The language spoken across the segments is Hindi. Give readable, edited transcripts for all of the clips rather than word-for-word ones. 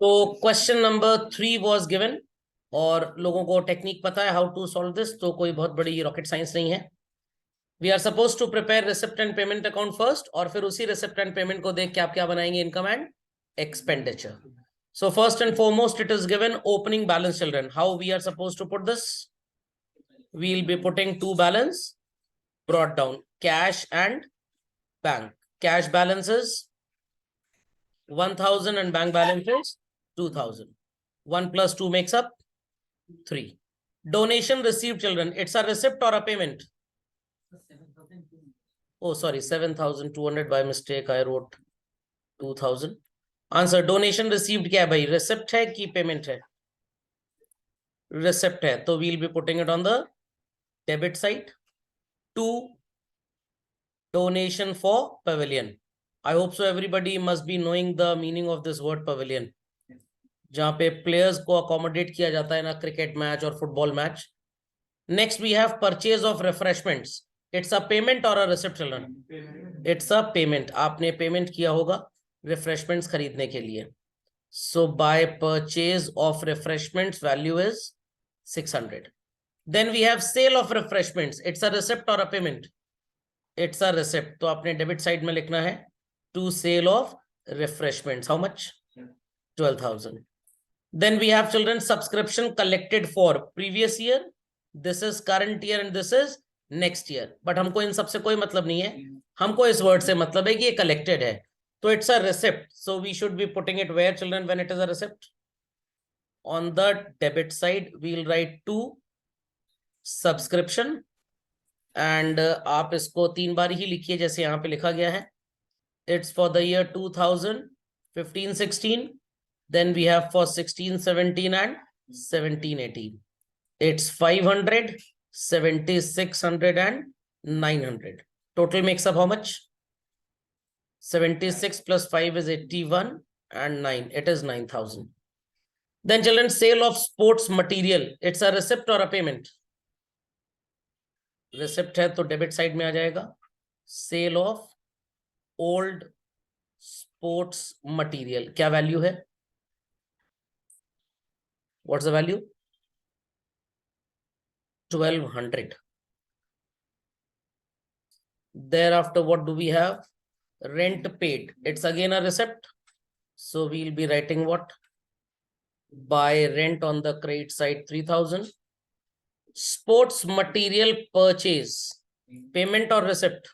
तो क्वेश्चन नंबर 3 वाज गिवन और लोगों को टेक्निक पता है हाउ टू सॉल्व दिस, तो कोई बहुत बड़ी रॉकेट साइंस नहीं है। We are suppose to prepare receipt and payment account first, और फिर उसी रिसिप्ट एंड पेमेंट को देख के आप क्या बनाएंगे, income and expenditure. So first and foremost, it is given opening balance, children. How we are supposed to put this? We'll be putting two balance brought down, cash and bank. Cash balance is 1000 and bank balance is 2000. 1 plus 2 makes up 3. Donation received, children. It's a receipt or a payment? Oh, sorry, 7200 by mistake. I wrote 2000. Answer, donation received क्या है भाई, रिसिप्ट है कि पेमेंट है? रिसिप्ट है, तो will be putting it on the debit side to donation for pavilion. I hope so everybody must be knowing the meaning of this word pavilion, जहां पे प्लेयर्स को अकोमोडेट किया जाता है ना, क्रिकेट मैच और football match. Next we have purchase of refreshments. It's a payment और a receipt children? It's a payment. आपने पेमेंट किया होगा रिफ्रेशमेंट्स खरीदने के लिए. So by purchase of refreshments, value is 600. Then we have sale of refreshments. It's a receipt or a payment? It's a receipt. तो आपने डेबिट साइड में लिखना है to sale of refreshments. How much? 12,000. Then we have, children, subscription collected for previous year. This is current year and this is next year. But हमको इन सबसे कोई मतलब नहीं है. हमको इस वर्ड से मतलब है कि ये collected है. So it's a receipt. So we should be putting it where, children, when it is a receipt? On the debit side, we'll write to subscription. And आप इसको 3 बार ही लिखिए जैसे यहाँ पे लिखा गया है. It's for the year 2015-16. Then we have for 16-17 and 17-18. It's 500, 7,600 and 900. Total makes up how much? 76 plus 5 is 81 and 9. It is 9,000. Then, children, sale of sports material. It's a receipt or a payment? Receipt है तो debit side में आ जाएगा. Sale of old sports material. क्या value है? What's the value? 1200. Thereafter, what do we have? Rent paid. It's again a receipt. So we'll be writing what? By rent on the credit side 3,000. Sports material purchase. Payment or receipt?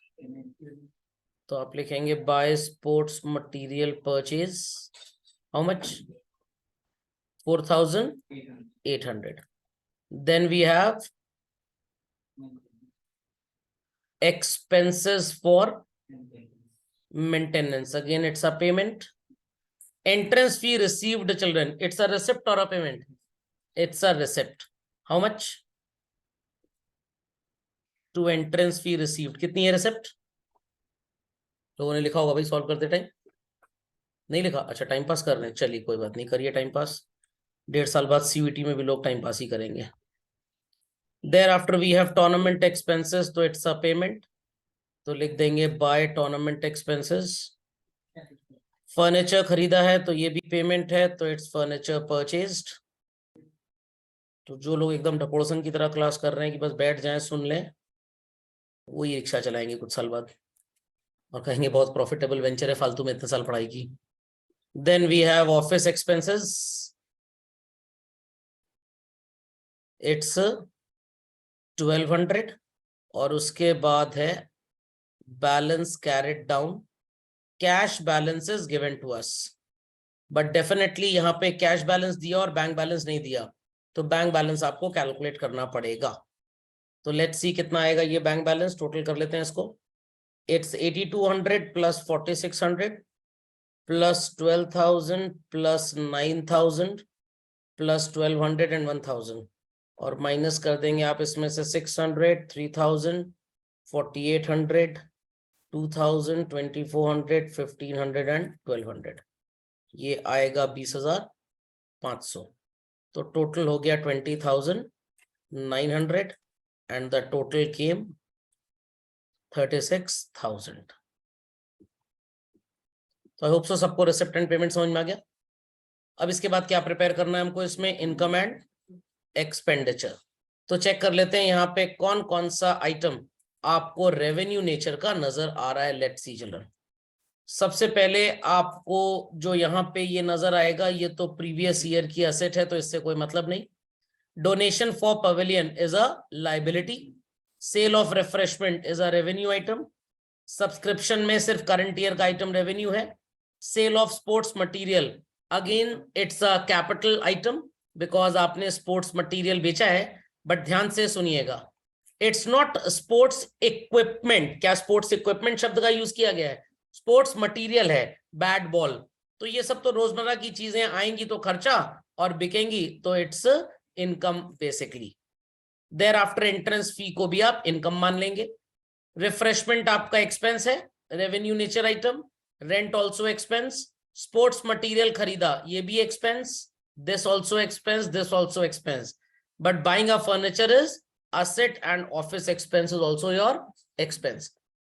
तो आप लिखेंगे by sports material purchase. How much? 4,800. Then we have expenses for maintenance. Again, it's a payment. Entrance fee received, children. It's a receipt or a payment? It's a receipt. How much? To entrance fee received. कितनी है receipt? लोगों ने लिखा होगा भाई सॉल्व करते टाइम. नहीं लिखा? अच्छा, टाइम पास कर रहे हैं. चलिए कोई बात नहीं, करिए टाइम पास. 1.5 साल बाद सीयूईटी में भी लोग टाइम पास ही करेंगे. Thereafter we have tournament expenses, तो it's a payment. तो लिख देंगे बाय टूर्नामेंट एक्सपेंसेस. फर्नीचर खरीदा है तो ये भी पेमेंट है, तो इट्स फर्नीचर परचेज्ड. तो जो लोग एकदम ढकोड़सन की तरह क्लास कर रहे हैं कि बस बैठ जाएं सुन लें, वही रिक्शा चलाएंगे कुछ साल बाद और कहेंगे बहुत प्रॉफिटेबल वेंचर है, फालतू में इतने साल पढ़ाई की. Then we have office expenses. It's 1200. और उसके बाद है balance carried down. Cash balance is given to us, but definitely यहाँ पे cash balance दिया और bank balance नहीं दिया, तो bank balance आपको calculate करना पड़ेगा. तो let's see कितना आएगा ये bank balance. total कर लेते हैं इसको. It's 8,200 plus 4,600 plus 12,000 plus 9,000 plus 1,200 and 1,000, और माइनस कर देंगे आप इसमें से 600, 3,000, 4,800, 2,000, 2,400, 1,500 and 1,200. ये आएगा 20,500. तो टोटल हो गया 20,900 and the total came 36,000. तो आई होप सो सबको रिसिप्ट एंड पेमेंट समझ में आ गया. अब इसके बाद क्या प्रिपेयर करना है हमको इसमें, इनकम एंड एक्सपेंडिचर। तो चेक कर लेते हैं यहाँ पे कौन कौन सा आइटम आपको रेवेन्यू नेचर का नजर आ रहा है। लेट्स सी चिल्ड्रन, सबसे पहले आपको जो यहाँ पे ये नजर आएगा, ये तो प्रीवियस ईयर की असेट है तो इससे कोई मतलब नहीं। Donation for pavilion is a liability, sale of refreshment is a revenue item, subscription में सिर्फ करंट ईयर का आइटम रेवेन्यू है, sale of sports material again it's a capital item because आपने स्पोर्ट्स मटेरियल बेचा है, बट ध्यान से सुनिएगा, इट्स नॉट स्पोर्ट्स इक्विपमेंट। क्या स्पोर्ट्स इक्विपमेंट शब्द का यूज किया गया है? स्पोर्ट्स मटेरियल है, बैट बॉल। तो ये सब तो रोजमर्रा की चीजें आएंगी तो खर्चा, और बिकेंगी तो it's income basically. Thereafter entrance fee को भी आप इनकम मान लेंगे। रिफ्रेशमेंट आपका एक्सपेंस है, revenue nature item. Rent also expense. Sports material खरीदा, ये भी expense. This also expense, this also expense. But buying a furniture is asset and office expense is also your expense.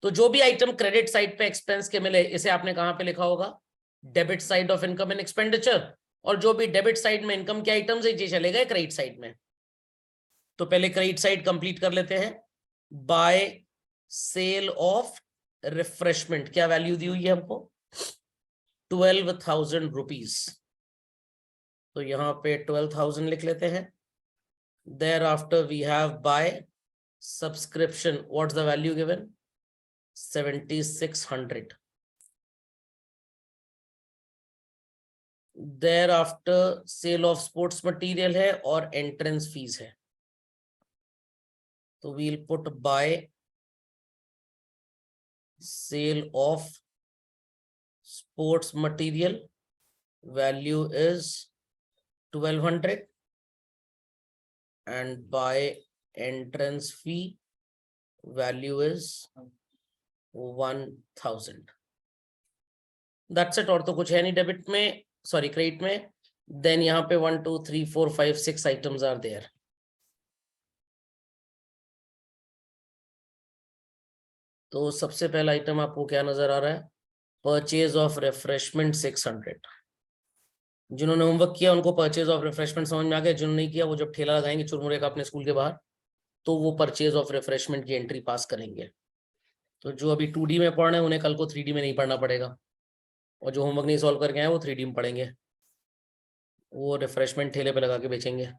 तो जो भी आइटम क्रेडिट साइड पे एक्सपेंस के मिले, इसे आपने कहां पे लिखा होगा? Debit side of income and expenditure. और जो भी डेबिट साइड में इनकम के आइटम्स है, ये चले गए क्रेडिट साइड में। तो पहले क्रेडिट साइड कंप्लीट कर लेते हैं। बाय सेल ऑफ रिफ्रेशमेंट क्या वैल्यू दी हुई है हमको? 12,000 रुपीज। तो यहां पे 12,000 लिख लेते हैं। Thereafter we have by subscription, what's the value given? 7,600. Thereafter sale of sports material है और entrance fees है, तो we'll put by sale of sports material, value is 1,200, and by entrance fee value is 1,000. That's it, और तो कुछ है नहीं डेबिट में, सॉरी क्रेडिट में। देन यहाँ पे 1 2 3 4 5 6 आइटम्स आर देयर। तो सबसे पहला आइटम आपको क्या नजर आ रहा है? Purchase of refreshment 600। जिन्होंने होमवर्क किया उनको परचेज ऑफ रिफ्रेशमेंट समझ में आ गया, जिन्होंने नहीं किया वो जब ठेला लगाएंगे चुरमुरे का अपने स्कूल के बाहर, तो वो परचेज ऑफ रिफ्रेशमेंट की एंट्री पास करेंगे। तो जो अभी 2D में पढ़ रहे हैं उन्हें कल को 3D में नहीं पढ़ना पड़ेगा, और जो होमवर्क नहीं सॉल्व करके आए वो 3D में पढ़ेंगे, वो रिफ्रेशमेंट ठेले पे लगा के बेचेंगे।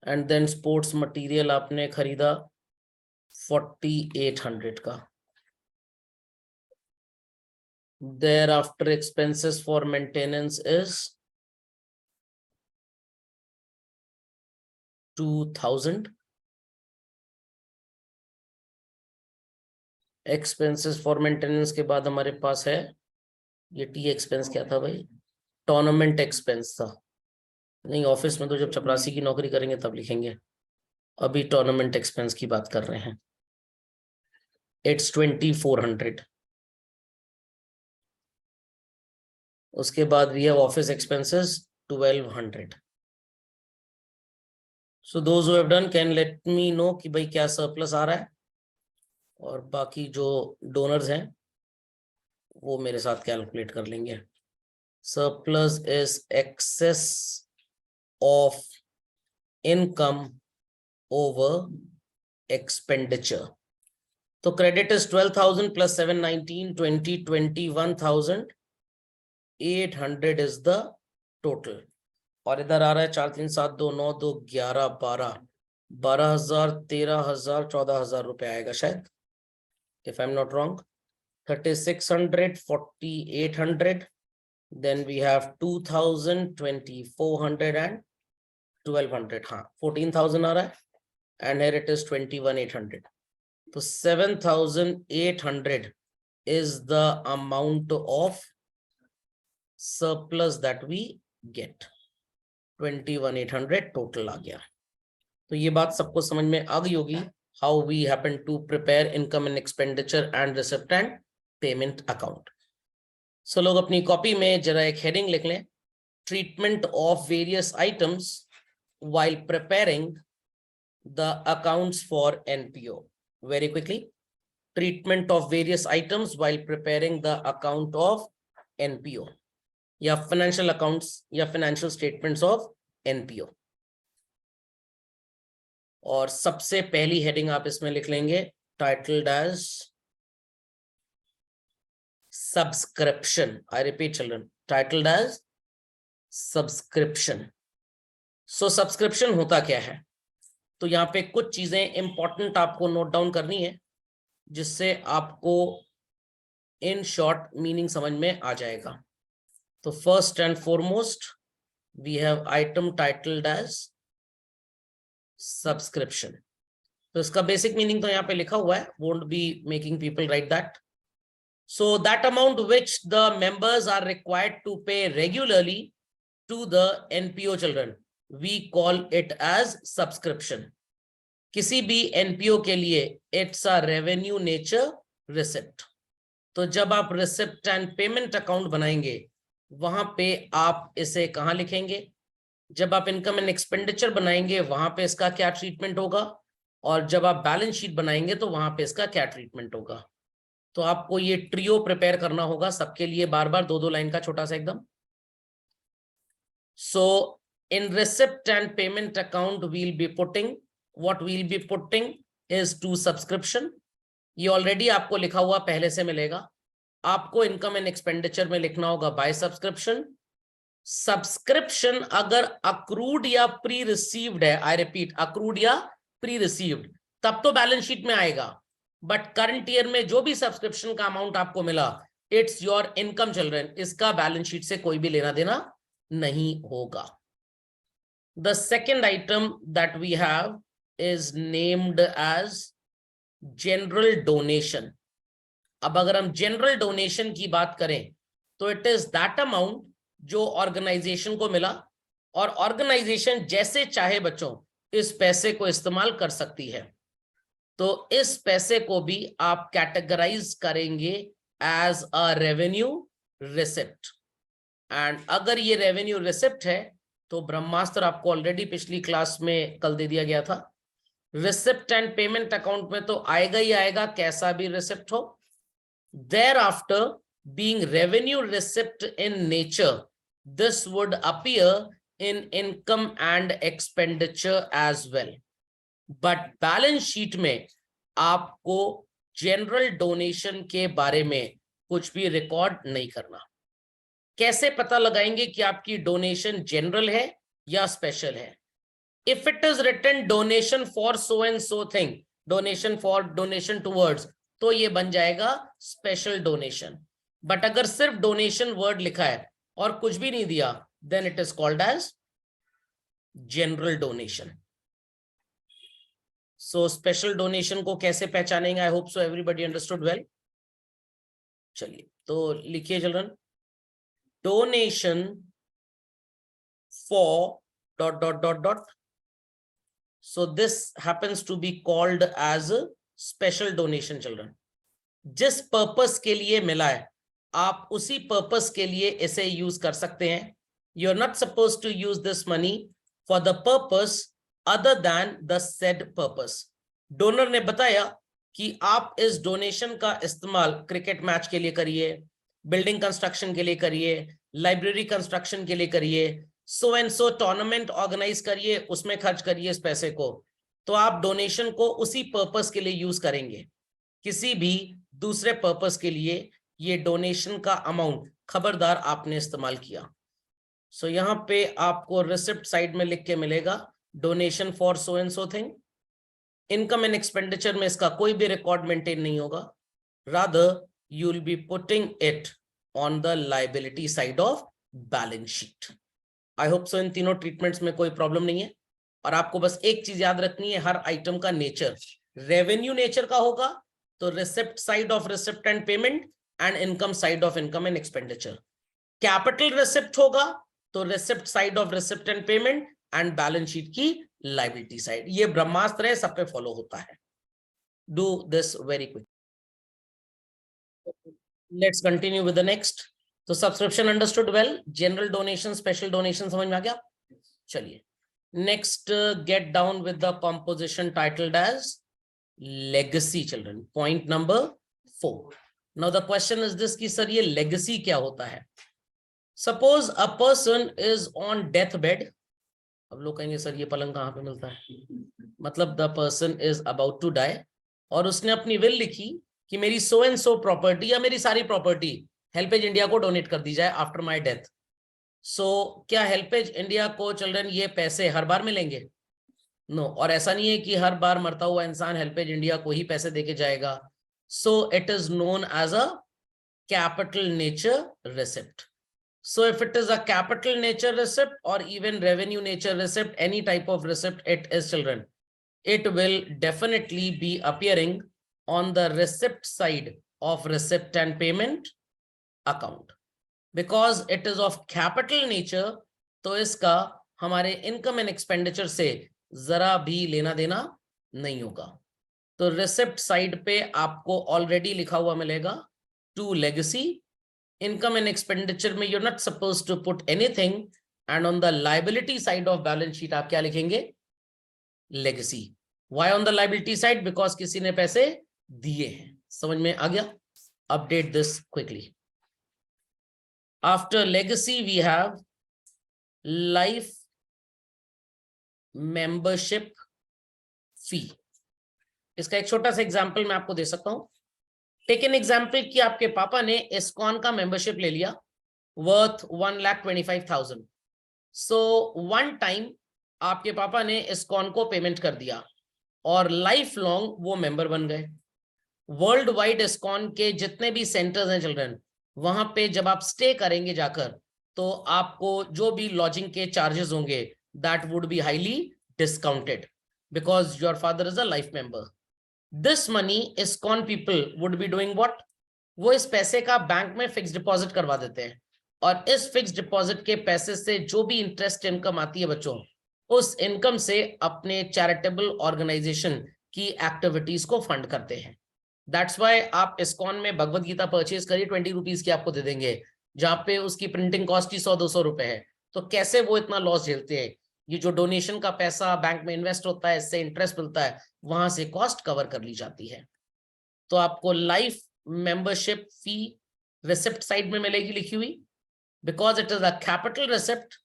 एंड देन स्पोर्ट्स मटेरियल आपने खरीदा 4,800 का। Thereafter expenses for maintenance is 2,000. Expenses for maintenance के बाद हमारे पास है ये टी एक्सपेंस, क्या था भाई? टूर्नामेंट एक्सपेंस था। नहीं, ऑफिस में तो जब चपरासी की नौकरी करेंगे तब लिखेंगे, अभी टूर्नामेंट एक्सपेंस की बात कर रहे हैं। इट्स 2,400। उसके बाद भी है office expenses 1,200। So those who have done can let me know कि भाई क्या सरप्लस आ रहा है, और बाकी जो डोनर्स हैं वो मेरे साथ कैलकुलेट कर लेंगे। Surplus is excess of income over expenditure. तो credit is 12,000 plus 719 20 21,800 is the total. और इधर आ रहा है 4 3 7 2 9 2 11 12 12,000 13,000 14,000 रुपए आएगा शायद, if I'm not wrong। 3,600 4,800, then we have 2,000 2,400 and 1,200। हाँ 14,000 आ रहा है, and here it is 21,800। तो 7,800 is the amount of surplus that we get। 21,800 total आ गया। तो ये बात सबको समझ में आ गई होगी, how we happen to prepare income and expenditure and receipt and payment account। So लोग अपनी कॉपी में जरा एक हेडिंग लिख लें, treatment of various items while preparing the accounts for NPO। Very quickly, treatment of various items while preparing the account of NPO। या फाइनेंशियल अकाउंट्स या फाइनेंशियल स्टेटमेंट्स ऑफ एनपीओ। और सबसे पहली हेडिंग आप इसमें लिख लेंगे titled as subscription. I repeat children, titled as subscription. So subscription होता क्या है, तो यहाँ पे कुछ चीजें इंपॉर्टेंट आपको नोट डाउन करनी है जिससे आपको इन शॉर्ट मीनिंग समझ में आ जाएगा। तो first and foremost we have item titled as subscription. तो इसका बेसिक मीनिंग तो यहाँ पे लिखा हुआ है, won't be making people write that. So that amount which the members are required to pay regularly to the NPO children, we call it as subscription. किसी भी एनपीओ के लिए it's a revenue nature receipt. तो जब आप रिसिप्ट एंड पेमेंट अकाउंट बनाएंगे वहां पे आप इसे कहां लिखेंगे, जब आप इनकम एंड एक्सपेंडिचर बनाएंगे वहां पे इसका क्या ट्रीटमेंट होगा, और जब आप बैलेंस शीट बनाएंगे तो वहां पे इसका क्या ट्रीटमेंट होगा। तो आपको ये ट्रियो प्रिपेयर करना होगा सबके लिए, बार बार दो लाइन का छोटा सा एकदम। So in receipt and payment account will be putting, what will be putting is to subscription. ये ऑलरेडी आपको लिखा हुआ पहले से मिलेगा। आपको इनकम एंड एक्सपेंडिचर में लिखना होगा बाय सब्सक्रिप्शन। सब्सक्रिप्शन अगर अक्रूड या प्री रिसीव्ड है, आई रिपीट अक्रूड या प्री रिसीव्ड, तब तो बैलेंस शीट में आएगा। बट करंट ईयर में जो भी सब्सक्रिप्शन का अमाउंट आपको मिला, इट्स योर इनकम चिल्ड्रन, इसका बैलेंस शीट से कोई भी लेना देना नहीं होगा। The second item that we have is named as general donation. अब अगर हम जनरल डोनेशन की बात करें तो इट इज दैट अमाउंट जो ऑर्गेनाइजेशन को मिला और ऑर्गेनाइजेशन जैसे चाहे बच्चों इस पैसे को इस्तेमाल कर सकती है। तो इस पैसे को भी आप कैटेगराइज करेंगे as a revenue receipt. And अगर ये रेवेन्यू रिसिप्ट है तो ब्रह्मास्त्र आपको ऑलरेडी पिछली क्लास में कल दे दिया गया था। रिसिप्ट एंड पेमेंट अकाउंट में तो आएगा ही आएगा, कैसा भी रिसिप्ट हो। Thereafter, being revenue receipt in nature, this would appear in income and expenditure as well. But balance sheet में आपको general donation के बारे में कुछ भी रिकॉर्ड नहीं करना। कैसे पता लगाएंगे कि आपकी डोनेशन जनरल है या स्पेशल है? If it is written donation for so and so thing, donation for, donation towards, तो ये बन जाएगा स्पेशल डोनेशन। बट अगर सिर्फ डोनेशन वर्ड लिखा है और कुछ भी नहीं दिया, then it is called as general donation. So special donation को कैसे पहचानेंगे? I hope so everybody understood well. चलिए तो लिखिए children, donation for dot dot dot dot. So this happens to be called as special donation children. जिस पर्पस के लिए मिला है आप उसी पर्पस के लिए इसे यूज कर सकते हैं। You are not suppose to use this money for the purpose other than the said purpose. Donor ने बताया कि आप इस डोनेशन का इस्तेमाल क्रिकेट मैच के लिए करिए, बिल्डिंग कंस्ट्रक्शन के लिए करिए, लाइब्रेरी कंस्ट्रक्शन के लिए करिए, so and so tournament organize करिए, उसमें खर्च करिए इस पैसे को। तो आप डोनेशन को उसी पर्पस के लिए यूज करेंगे। किसी भी दूसरे पर्पस के लिए ये डोनेशन का अमाउंट खबरदार आपने इस्तेमाल किया। सो यहां पे आपको रिसिप्ट साइड में लिख के मिलेगा donation for so and so thing. Income and expenditure में इसका कोई भी रिकॉर्ड मेंटेन नहीं होगा, rather you will be putting it on the liability side of balance sheet. I hope so in तीनों ट्रीटमेंट्स में कोई प्रॉब्लम नहीं है। और आपको बस एक चीज याद रखनी है, हर आइटम का नेचर रेवेन्यू नेचर का होगा तो receipt side of receipt and payment and income side of income and expenditure. Capital receipt होगा तो receipt side of receipt and payment and balance sheet की लायबिलिटी साइड। ये ब्रह्मास्त्र है, सब पे फॉलो होता है। Do this very quick. Let's continue with the next. तो subscription understood well, general donation, special donation समझ में आ गया। चलिए next, get down with the composition titled as legacy children. Point number 4। Now the question is this कि सर ये लेगेसी क्या होता है? Suppose a person is on death bed. अब लोग कहेंगे सर ये पलंग कहाँ पे मिलता है? मतलब the person is about to die और उसने अपनी विल लिखी कि मेरी सो एंड सो प्रॉपर्टी या मेरी सारी प्रॉपर्टी हेल्पेज इंडिया को डोनेट कर दी जाए आफ्टर माय डेथ. सो क्या हेल्पेज इंडिया को चिल्ड्रन ये पैसे हर बार मिलेंगे? नो. और ऐसा नहीं है कि हर बार मरता हुआ इंसान हेल्पेज इंडिया को ही पैसे देके जाएगा. So it is known as a capital nature receipt. So if it is a capital nature receipt or even revenue nature receipt, any type of receipt it is, children, it will definitely be appearing on the receipt side of receipt and payment account. Because it is of capital nature, तो इसका हमारे इनकम एंड एक्सपेंडिचर से जरा भी लेना देना नहीं होगा. तो रिसिप्ट साइड पे आपको ऑलरेडी लिखा हुआ मिलेगा to legacy. Income and expenditure में you're not supposed to put anything, and on the liability side of balance sheet आप क्या लिखेंगे? Legacy. Why on the liability side? Because किसी ने पैसे दिए हैं. समझ में आ गया? Update this quickly. After legacy we have life membership fee. इसका एक छोटा सा एग्जाम्पल मैं आपको दे सकता हूं. टेक एन एग्जाम्पल कि आपके पापा ने इस्कॉन का मेंबरशिप ले लिया वर्थ 1,25,000. सो वन टाइम आपके पापा ने इस्कॉन को पेमेंट कर दिया और लाइफ लॉन्ग वो मेंबर बन गए. वर्ल्ड वाइड इस्कॉन के जितने भी सेंटर्स हैं चिल्ड्रन, वहां पे जब आप स्टे करेंगे जाकर, तो आपको जो भी लॉजिंग के चार्जेस होंगे that would be highly discounted because your father is a life member. This money ISKCON people would be doing what? वो इस पैसे का बैंक में फिक्स डिपॉजिट करवा देते हैं और इस फिक्स डिपॉजिट के पैसे से जो भी इंटरेस्ट इनकम आती है बच्चों, उस इनकम से अपने चैरिटेबल ऑर्गेनाइजेशन की एक्टिविटीज को फंड करते हैं. दैट्स वाई आप ISKCON में भगवत गीता परचेज करिए 20 रुपीज की आपको दे देंगे, जहां पे उसकी प्रिंटिंग कॉस्ट ही 100-200 रुपए है. तो कैसे वो इतना लॉस झेलते हैं? ये जो डोनेशन का पैसा बैंक में इन्वेस्ट होता है, इससे इंटरेस्ट मिलता है, वहां से कॉस्ट कवर कर ली जाती है. तो आपको life membership fee receipt side में मिलेगी लिखी हुई. Because it is a capital receipt,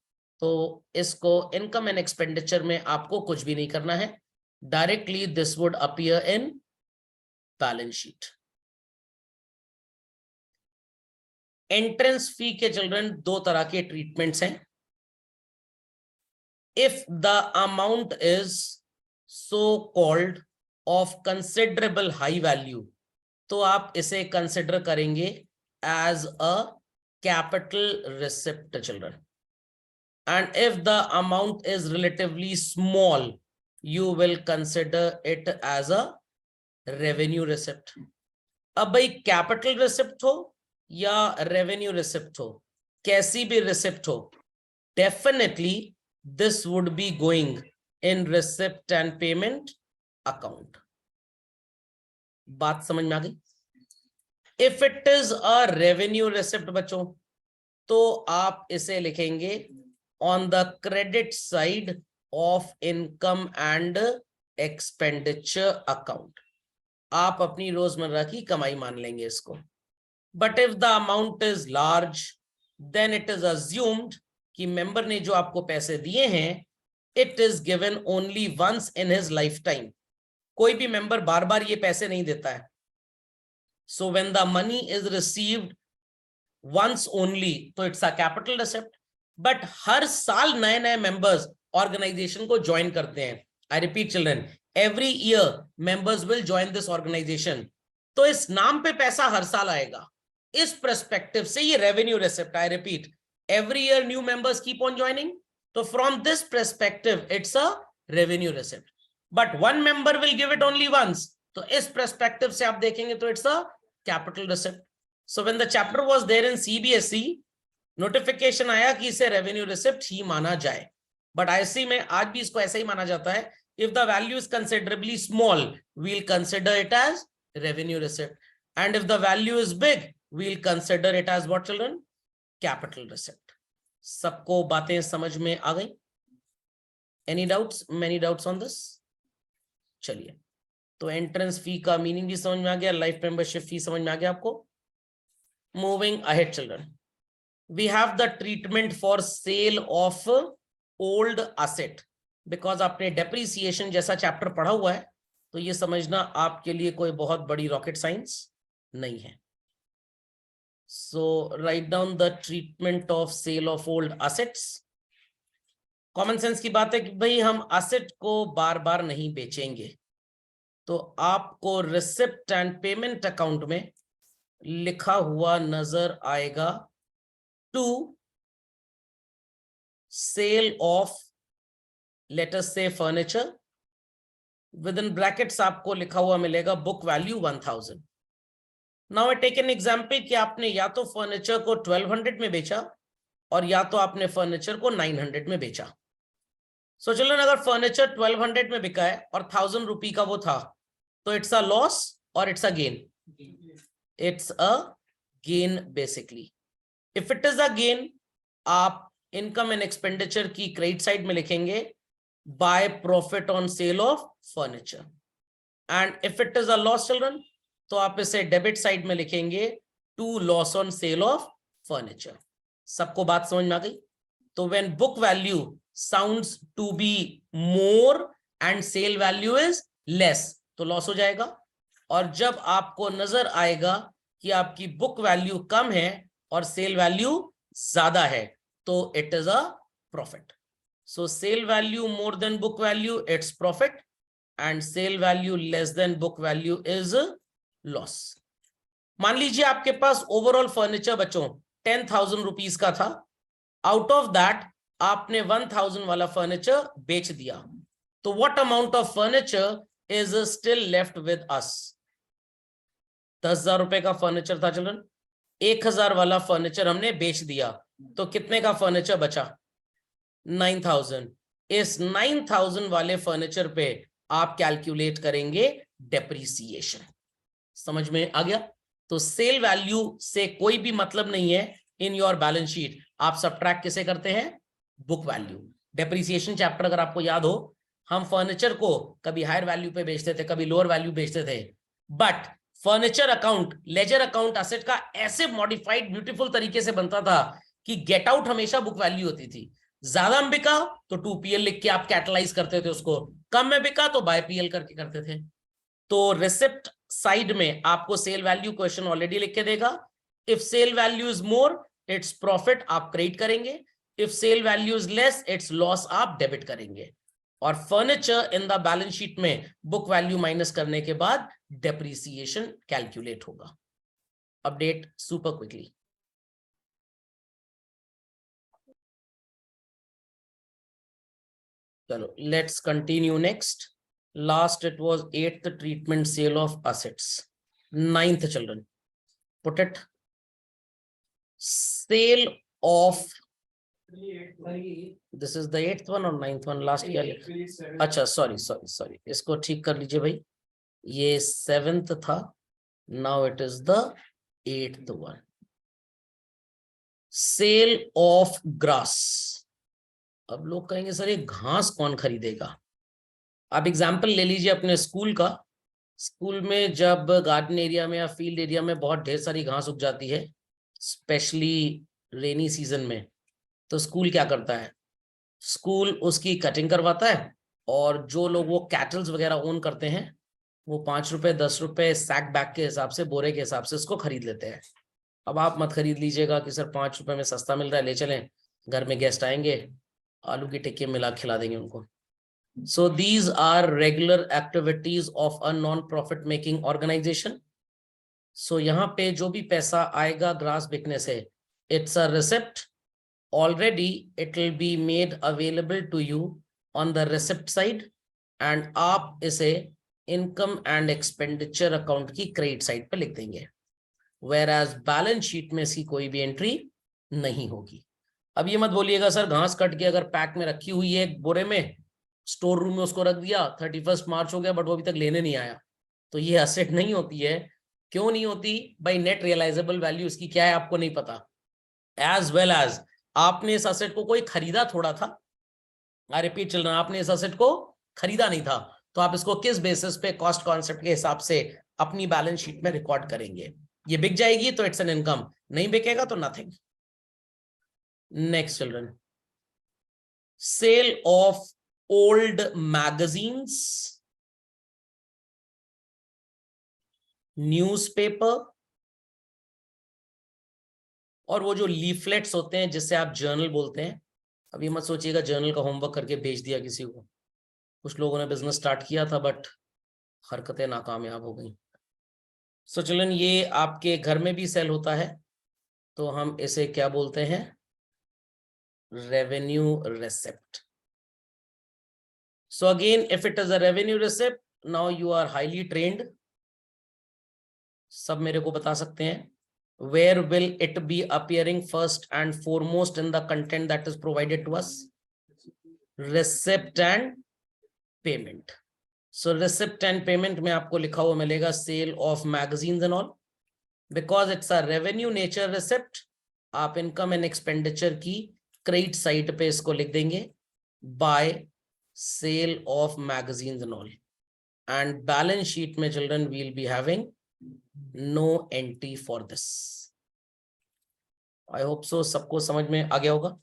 तो इसको इनकम एंड एक्सपेंडिचर में आपको कुछ भी नहीं करना है. Directly this would appear in balance sheet. Entrance fee के चिल्ड्रन दो तरह के ट्रीटमेंट्स हैं. If the amount is so called of considerable high value, तो आप इसे कंसिडर करेंगे as a capital receipt children. And if the amount is relatively small, you will consider it as a revenue receipt. अब भाई कैपिटल रिसिप्ट हो या रेवेन्यू रिसिप्ट हो, कैसी भी रिसिप्ट हो, definitely this would be going in receipt and payment account. बात समझ में आ गई? If it is a revenue receipt बच्चों, तो आप इसे लिखेंगे on the credit side of income and expenditure account. आप अपनी रोजमर्रा की कमाई मान लेंगे इसको. But if the amount is large, then it is assumed कि मेंबर ने जो आपको पैसे दिए हैं, it is given only once in his life time. कोई भी मेंबर बार बार ये पैसे नहीं देता है. So when the money is received once only, तो it's a capital receipt. But हर साल नए नए मेंबर्स ऑर्गेनाइजेशन को ज्वाइन करते हैं. I repeat children, every year members will join this organization. तो इस नाम पे पैसा हर साल आएगा. इस पर्सपेक्टिव से ये revenue receipt. I repeat, every year new members keep on joining, so from this perspective it's a revenue receipt. But one member will give it only once, तो इस perspective से आप देखेंगे तो it's a capital receipt. So when the chapter was there in CBSE, notification आया कि इसे revenue receipt ही माना जाए. But ISC में आज भी इसको ऐसा ही माना जाता है. If the value is considerably small, we'll consider it as revenue receipt, and if the value is big, we'll consider it as what children? Capital receipt. सबको बातें समझ में आ गई? Any doubts? Many doubts on this? चलिए, तो एंट्रेंस फी का मीनिंग भी समझ में आ गया, लाइफ मेंबरशिप फी समझ में आ गया आपको. Moving ahead children, we have the treatment for sale of old asset, because आपने depreciation जैसा चैप्टर पढ़ा हुआ है, तो ये समझना आपके लिए कोई बहुत बड़ी रॉकेट साइंस नहीं है. So write down the treatment of sale of old assets. Common sense की बात है कि भाई हम एसेट को बार बार नहीं बेचेंगे, तो आपको रिसिप्ट एंड पेमेंट अकाउंट में लिखा हुआ नजर आएगा to sale of let us say furniture, with in brackets आपको लिखा हुआ मिलेगा book value 1000. Now I take an example कि आपने या तो फर्नीचर को 1200 में बेचा और या तो आपने फर्नीचर को 900 में बेचा. सो चिल्ड्रन, अगर फर्नीचर 1200 में बिका है और 1000 रुपी का वो था, तो it's a loss or it's a gain? It's a gain basically. If it is a gain, आप इनकम एंड एक्सपेंडिचर की क्रेडिट साइड में लिखेंगे by profit on sale of furniture. And if it is a loss children, तो आप इसे डेबिट साइड में लिखेंगे to loss on sale of furniture. सबको बात समझ में आ गई? तो when book value sounds to be more and sale value is less, तो लॉस हो जाएगा. और जब आपको नजर आएगा कि आपकी बुक वैल्यू कम है और सेल वैल्यू ज्यादा है, तो it is a profit. So sale value more than book value, it's profit, and sale value less than book value is loss. मान लीजिए आपके पास ओवरऑल फर्नीचर बच्चों 10,000 रुपीज का था. आउट ऑफ दैट आपने 1000 वाला फर्नीचर बेच दिया, तो what amount of furniture is still left with us? 10,000 रुपए का फर्नीचर था चिल्ड्रन, 1000 वाला फर्नीचर हमने बेच दिया, तो कितने का फर्नीचर बचा? 9,000. इस 9,000 वाले फर्नीचर पे आप कैलकुलेट करेंगे डेप्रीसिएशन. समझ में आ गया? तो सेल वैल्यू से कोई भी मतलब नहीं है इन योर बैलेंस शीट. आप सबट्रैक्ट किसे करते हैं? Book value. डेप्रीसिएशन चैप्टर अगर आपको याद हो, हम फर्नीचर को कभी हायर वैल्यू पे बेचते थे, कभी लोअर वैल्यू बेचते थे, but furniture account, ledger account asset का ऐसे मॉडिफाइड ब्यूटीफुल तरीके से बनता था कि गेट आउट हमेशा बुक वैल्यू होती थी. ज्यादा में बिका तो 2PL लिख के आप कैटलाइज करते थे उसको, कम में बिका तो बाय PL करके करते थे. तो रिसिप्ट साइड में आपको सेल वैल्यू क्वेश्चन ऑलरेडी लिख के देगा. If sale value is more, it's profit आप क्रेडिट करेंगे. If sale value is less, it's loss आप डेबिट करेंगे. और furniture in the balance sheet में बुक वैल्यू माइनस करने के बाद डेप्रीसिएशन कैलकुलेट होगा. Update super quickly. चलो let's continue next. Last it was 8th treatment sale of assets. 9th children, put it. Sale of, this is the 8th one or 9th one? Last year. अच्छा sorry इसको ठीक कर लीजिए भाई, ये 7th था, now it is the 8th one. Sale of grass. अब लोग कहेंगे सर ये घास कौन खरीदेगा? आप एग्जाम्पल ले लीजिए अपने स्कूल का. स्कूल में जब गार्डन एरिया में या फील्ड एरिया में बहुत ढेर सारी घास उग जाती है, स्पेशली रेनी सीजन में, तो स्कूल क्या करता है? स्कूल उसकी कटिंग करवाता है, और जो लोग वो कैटल्स वगैरह ओन करते हैं, वो 5 रुपए 10 रुपए सैक बैग के हिसाब से, बोरे के हिसाब से इसको खरीद लेते हैं. अब आप मत खरीद लीजिएगा कि सर 5 रुपए में सस्ता मिल रहा है, ले चलें, घर में गेस्ट आएंगे, आलू की टिक्की मिला खिला देंगे उनको. So these are regular activities of a non-profit making organization. So यहाँ पे जो भी पैसा आएगा ग्रास बिकने से, it's a receipt. Already it will be made available to you on the receipt side, and आप इसे income and expenditure account की credit side पे लिख देंगे. Whereas balance sheet में इसकी कोई भी entry नहीं होगी. अब ये मत बोलिएगा सर घास कट के अगर पैक में रखी हुई है एक बोरे में, स्टोर रूम में उसको रख दिया, 31 मार्च हो गया बट वो अभी तक लेने नहीं आया, तो ये असेट नहीं होती है. क्यों नहीं होती भाई? नेट रियलाइजेबल वैल्यू इसकी क्या है आपको नहीं पता. एज वेल एज आपने इस असेट को कोई खरीदा थोड़ा था. आई रिपीट चिल्ड्रन, आपने इस असेट को खरीदा नहीं था, तो आप इसको किस बेसिस पे कॉस्ट कॉन्सेप्ट के हिसाब से अपनी बैलेंस शीट में रिकॉर्ड करेंगे? ये बिक जाएगी तो इट्स एन इनकम, नहीं बिकेगा तो nothing. Next, children. Sale of old magazines, newspaper, और वो जो लीफलेट्स होते हैं जिससे आप जर्नल बोलते हैं. अभी मत सोचिएगा जर्नल का होमवर्क करके भेज दिया किसी को. कुछ लोगों ने बिजनेस स्टार्ट किया था बट हरकतें नाकामयाब हो गई. सो चिल्ड्रन, ये आपके घर में भी सेल होता है, तो हम इसे क्या बोलते हैं? Revenue receipt. So again, if it is a revenue receipt, now you are highly trained. सब मेरे को बता सकते हैं. Where will it be appearing first and foremost in the content that is provided to us? Receipt and payment. So receipt and payment में आपको लिखा हुआ मिलेगा sale of magazines and all. Because it's a revenue nature receipt, आप income and expenditure की credit side पे इसको लिख देंगे by sale of magazines and all. And balance sheet में children will be having no entry for this. I hope so सबको समझ में आ गया होगा.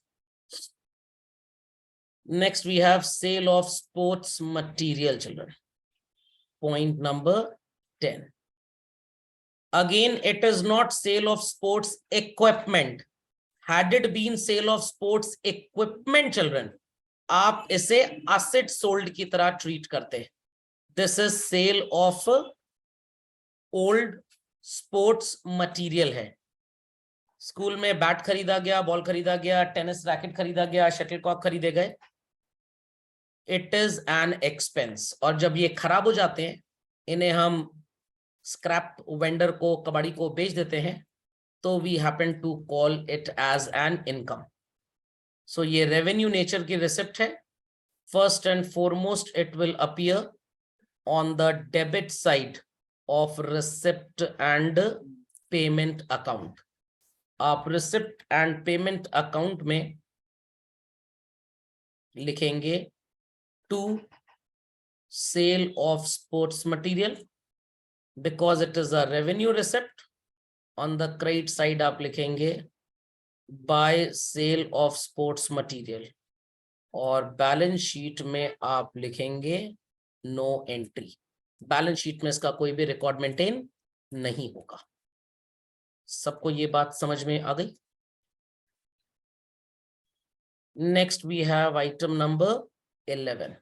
Next we have sale of sports material, children. Point number 10. Again, it is not sale of sports equipment. Had it been sale of sports equipment, children, आप इसे asset sold की तरह treat करते हैं. This is sale of old sports material है. स्कूल में बैट खरीदा गया, बॉल खरीदा गया, टेनिस रैकेट खरीदा गया, शटलकॉक खरीदे गए. It is an expense. और जब ये खराब हो जाते हैं, इन्हें हम स्क्रैप वेंडर को, कबाड़ी को बेच देते हैं, तो we happen to call it as an income. So ये रेवेन्यू नेचर की रिसिप्ट है. First and foremost it will appear on the debit side of receipt and payment account. आप रिसिप्ट एंड पेमेंट अकाउंट में लिखेंगे to sale of sports material because it is a revenue receipt. On the credit side आप लिखेंगे by sale of sports material, और बैलेंस शीट में आप लिखेंगे नो एंट्री. बैलेंस शीट में इसका कोई भी रिकॉर्ड मेंटेन नहीं होगा. सबको ये बात समझ में आ गई? Next we have item number 11.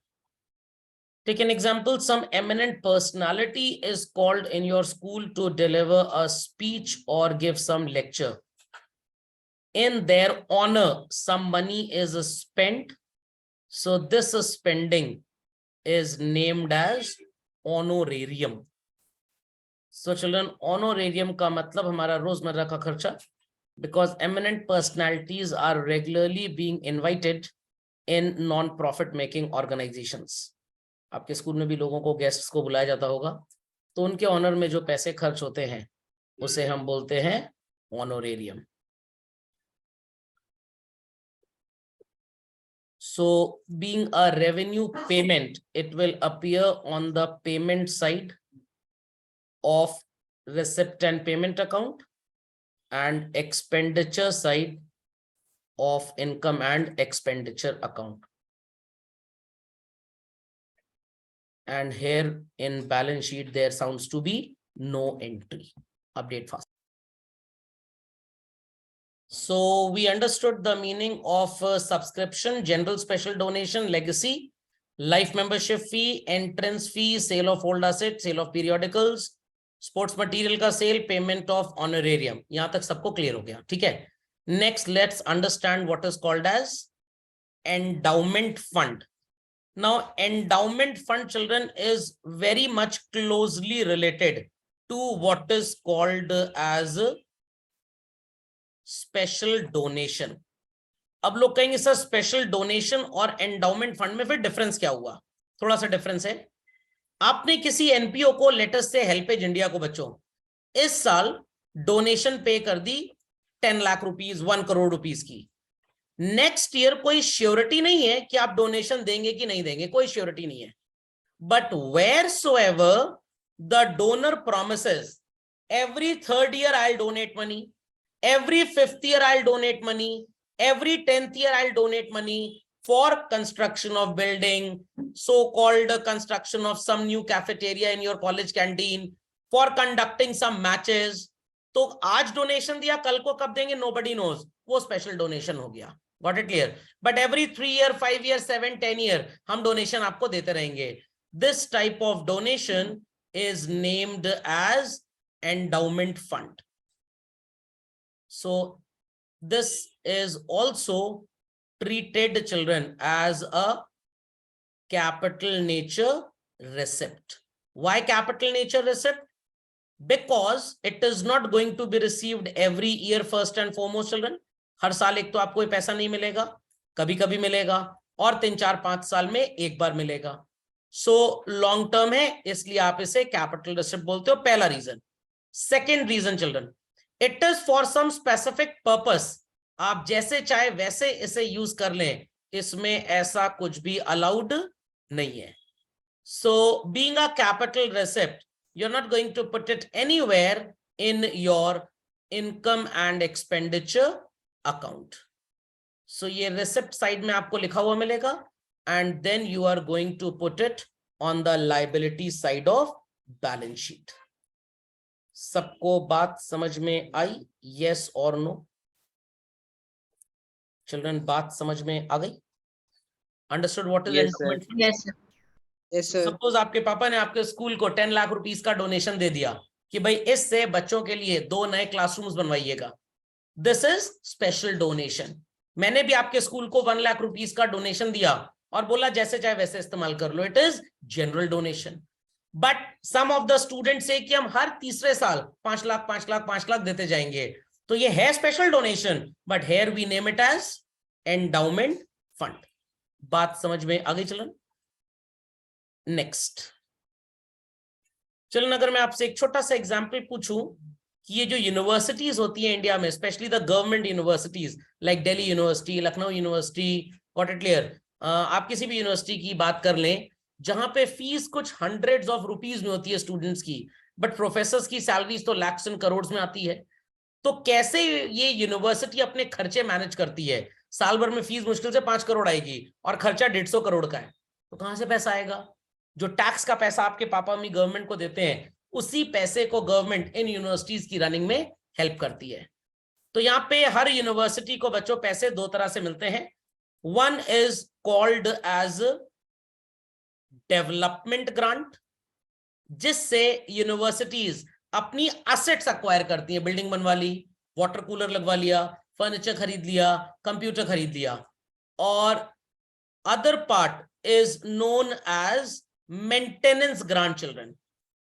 Take an example. Some eminent personality is called in your school to deliver a speech or give some lecture. In their honor, some money is spent. So this spending is named as honorarium. So children, honorarium का मतलब हमारा रोजमर्रा का खर्चा. Because eminent personalities are regularly being invited in non-profit making organizations. आपके स्कूल में भी लोगों को, गेस्ट्स को बुलाया जाता होगा, तो उनके ऑनर में जो पैसे खर्च होते हैं उसे हम बोलते हैं honorarium. So being a revenue payment, it will appear on the payment side of receipt and payment account and expenditure side of income and expenditure account. And here in balance sheet there sounds to be no entry. Update fast. So we understood the meaning of subscription, general special donation, legacy, life membership fee, entrance fee, sale of old assets, sale of periodicals, sports material का sale, payment of honorarium. यहाँ तक सबको clear हो गया, ठीक है? Next, let's understand what is called as endowment fund. Now, endowment fund, children, is very much closely related to what is called as special donation. अब लोग कहेंगे सर स्पेशल डोनेशन और एंडाउमेंट फंड में फिर डिफरेंस क्या हुआ? थोड़ा सा डिफरेंस है. आपने किसी एनपीओ को, लेटेस्ट से हेल्पेज इंडिया को, बच्चों इस साल डोनेशन पे कर दी 10 लाख रुपीस, 1 करोड़ रुपीस की. नेक्स्ट ईयर कोई श्योरिटी नहीं है कि आप डोनेशन देंगे कि नहीं देंगे, कोई श्योरिटी नहीं है. But where so ever the donor promises, every third year I donate money, every fifth year I'll donate money, every 10th year I'll donate money for construction of building, so-called construction of some new cafeteria in your college canteen, for conducting some matches. तो आज डोनेशन दिया, कल को कब देंगे nobody knows, वो स्पेशल डोनेशन हो गया. Got it clear? But every 3 year, 5 year, 7, 10 year हम डोनेशन आपको देते रहेंगे. This type of donation is named as endowment fund. So this is also treated, children, as a capital nature receipt. Why capital nature receipt? Because it is not going to be received every year first and foremost, children. हर साल एक तो आपको ये पैसा नहीं मिलेगा, कभी कभी मिलेगा, और 3, 4, 5 साल में एक बार मिलेगा. सो लॉन्ग टर्म है, इसलिए आप इसे कैपिटल रिसिप्ट बोलते हो. पहला reason. Second reason, children, it is for some specific purpose. आप जैसे चाहे वैसे इसे यूज कर लें, इसमें ऐसा कुछ भी अलाउड नहीं है. So being a capital receipt, you're not going to put it anywhere in your income and expenditure account. So ये receipt side में आपको लिखा हुआ मिलेगा, and then you are going to put it on the liability side of balance sheet. सबको बात समझ में आई? Yes or no? Children, बात समझ में आ गई? Understood what is endowment fund? Yes, sir. Yes, sir. Suppose आपके पापा ने आपके स्कूल को 10 लाख रुपीस का डोनेशन दे दिया कि भाई इससे बच्चों के लिए 2 नए क्लासरूम्स बनवाइएगा. This is special donation. मैंने भी आपके स्कूल को 1 लाख रुपीस का डोनेशन दिया और बोला जैसे चाहे वैसे इस्तेमाल कर लो. It is general donation. But some of the student say कि हम हर तीसरे साल 5 लाख 5 लाख 5 लाख देते जाएंगे, तो ये है special donation, but here we name it as endowment fund. बात समझ में आ गई? चलन नेक्स्ट. चलन, अगर मैं आपसे एक छोटा सा एग्जांपल पूछूं कि ये जो यूनिवर्सिटीज होती है इंडिया में, specially the government universities like Delhi university, Lucknow university, got it clear, आप किसी भी यूनिवर्सिटी की बात कर लें जहां पे फीस कुछ हंड्रेड्स ऑफ रुपीज में होती है स्टूडेंट्स की, बट प्रोफेसर्स की सैलरीज तो लैक्स एंड करोड़ में आती है. तो कैसे ये यूनिवर्सिटी अपने खर्चे मैनेज करती है? साल भर में फीस मुश्किल से 5 करोड़ आएगी और खर्चा 150 करोड़ का है, तो कहां से पैसा आएगा? जो टैक्स का पैसा आपके पापा मम्मी गवर्नमेंट को देते हैं, उसी पैसे को गवर्नमेंट इन यूनिवर्सिटीज की रनिंग में हेल्प करती है. तो यहाँ पे हर यूनिवर्सिटी को बच्चों पैसे 2 तरह से मिलते हैं. One is called as development grant, जिससे यूनिवर्सिटीज अपनी एसेट्स अक्वायर करती हैं. बिल्डिंग बनवा ली, वाटर कूलर लगवा लिया, फर्नीचर खरीद लिया, कंप्यूटर खरीद लिया. और other part is known as maintenance grant. Children,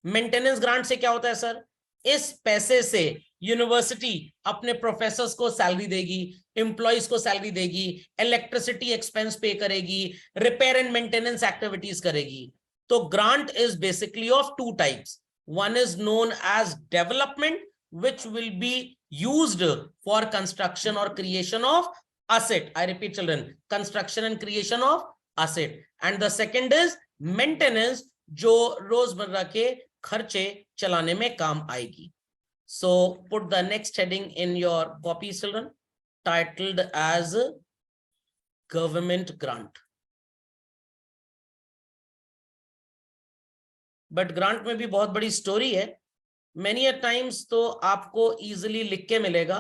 maintenance grant से क्या होता है सर? इस पैसे से यूनिवर्सिटी अपने प्रोफेसर्स को सैलरी देगी, एम्प्लॉइज को सैलरी देगी, इलेक्ट्रिसिटी एक्सपेंस पे करेगी, रिपेयर एंड मेंटेनेंस एक्टिविटीज करेगी. तो grant is basically of 2 types. One is known as development, which will be used for construction or creation of asset. I repeat, children, construction and creation of asset. And the second is maintenance, जो रोजमर्रा के खर्चे चलाने में काम आएगी. So put the next heading in your copy, children, titled as government grant. But grant में भी बहुत बड़ी स्टोरी है. Many a times तो आपको easily लिख के मिलेगा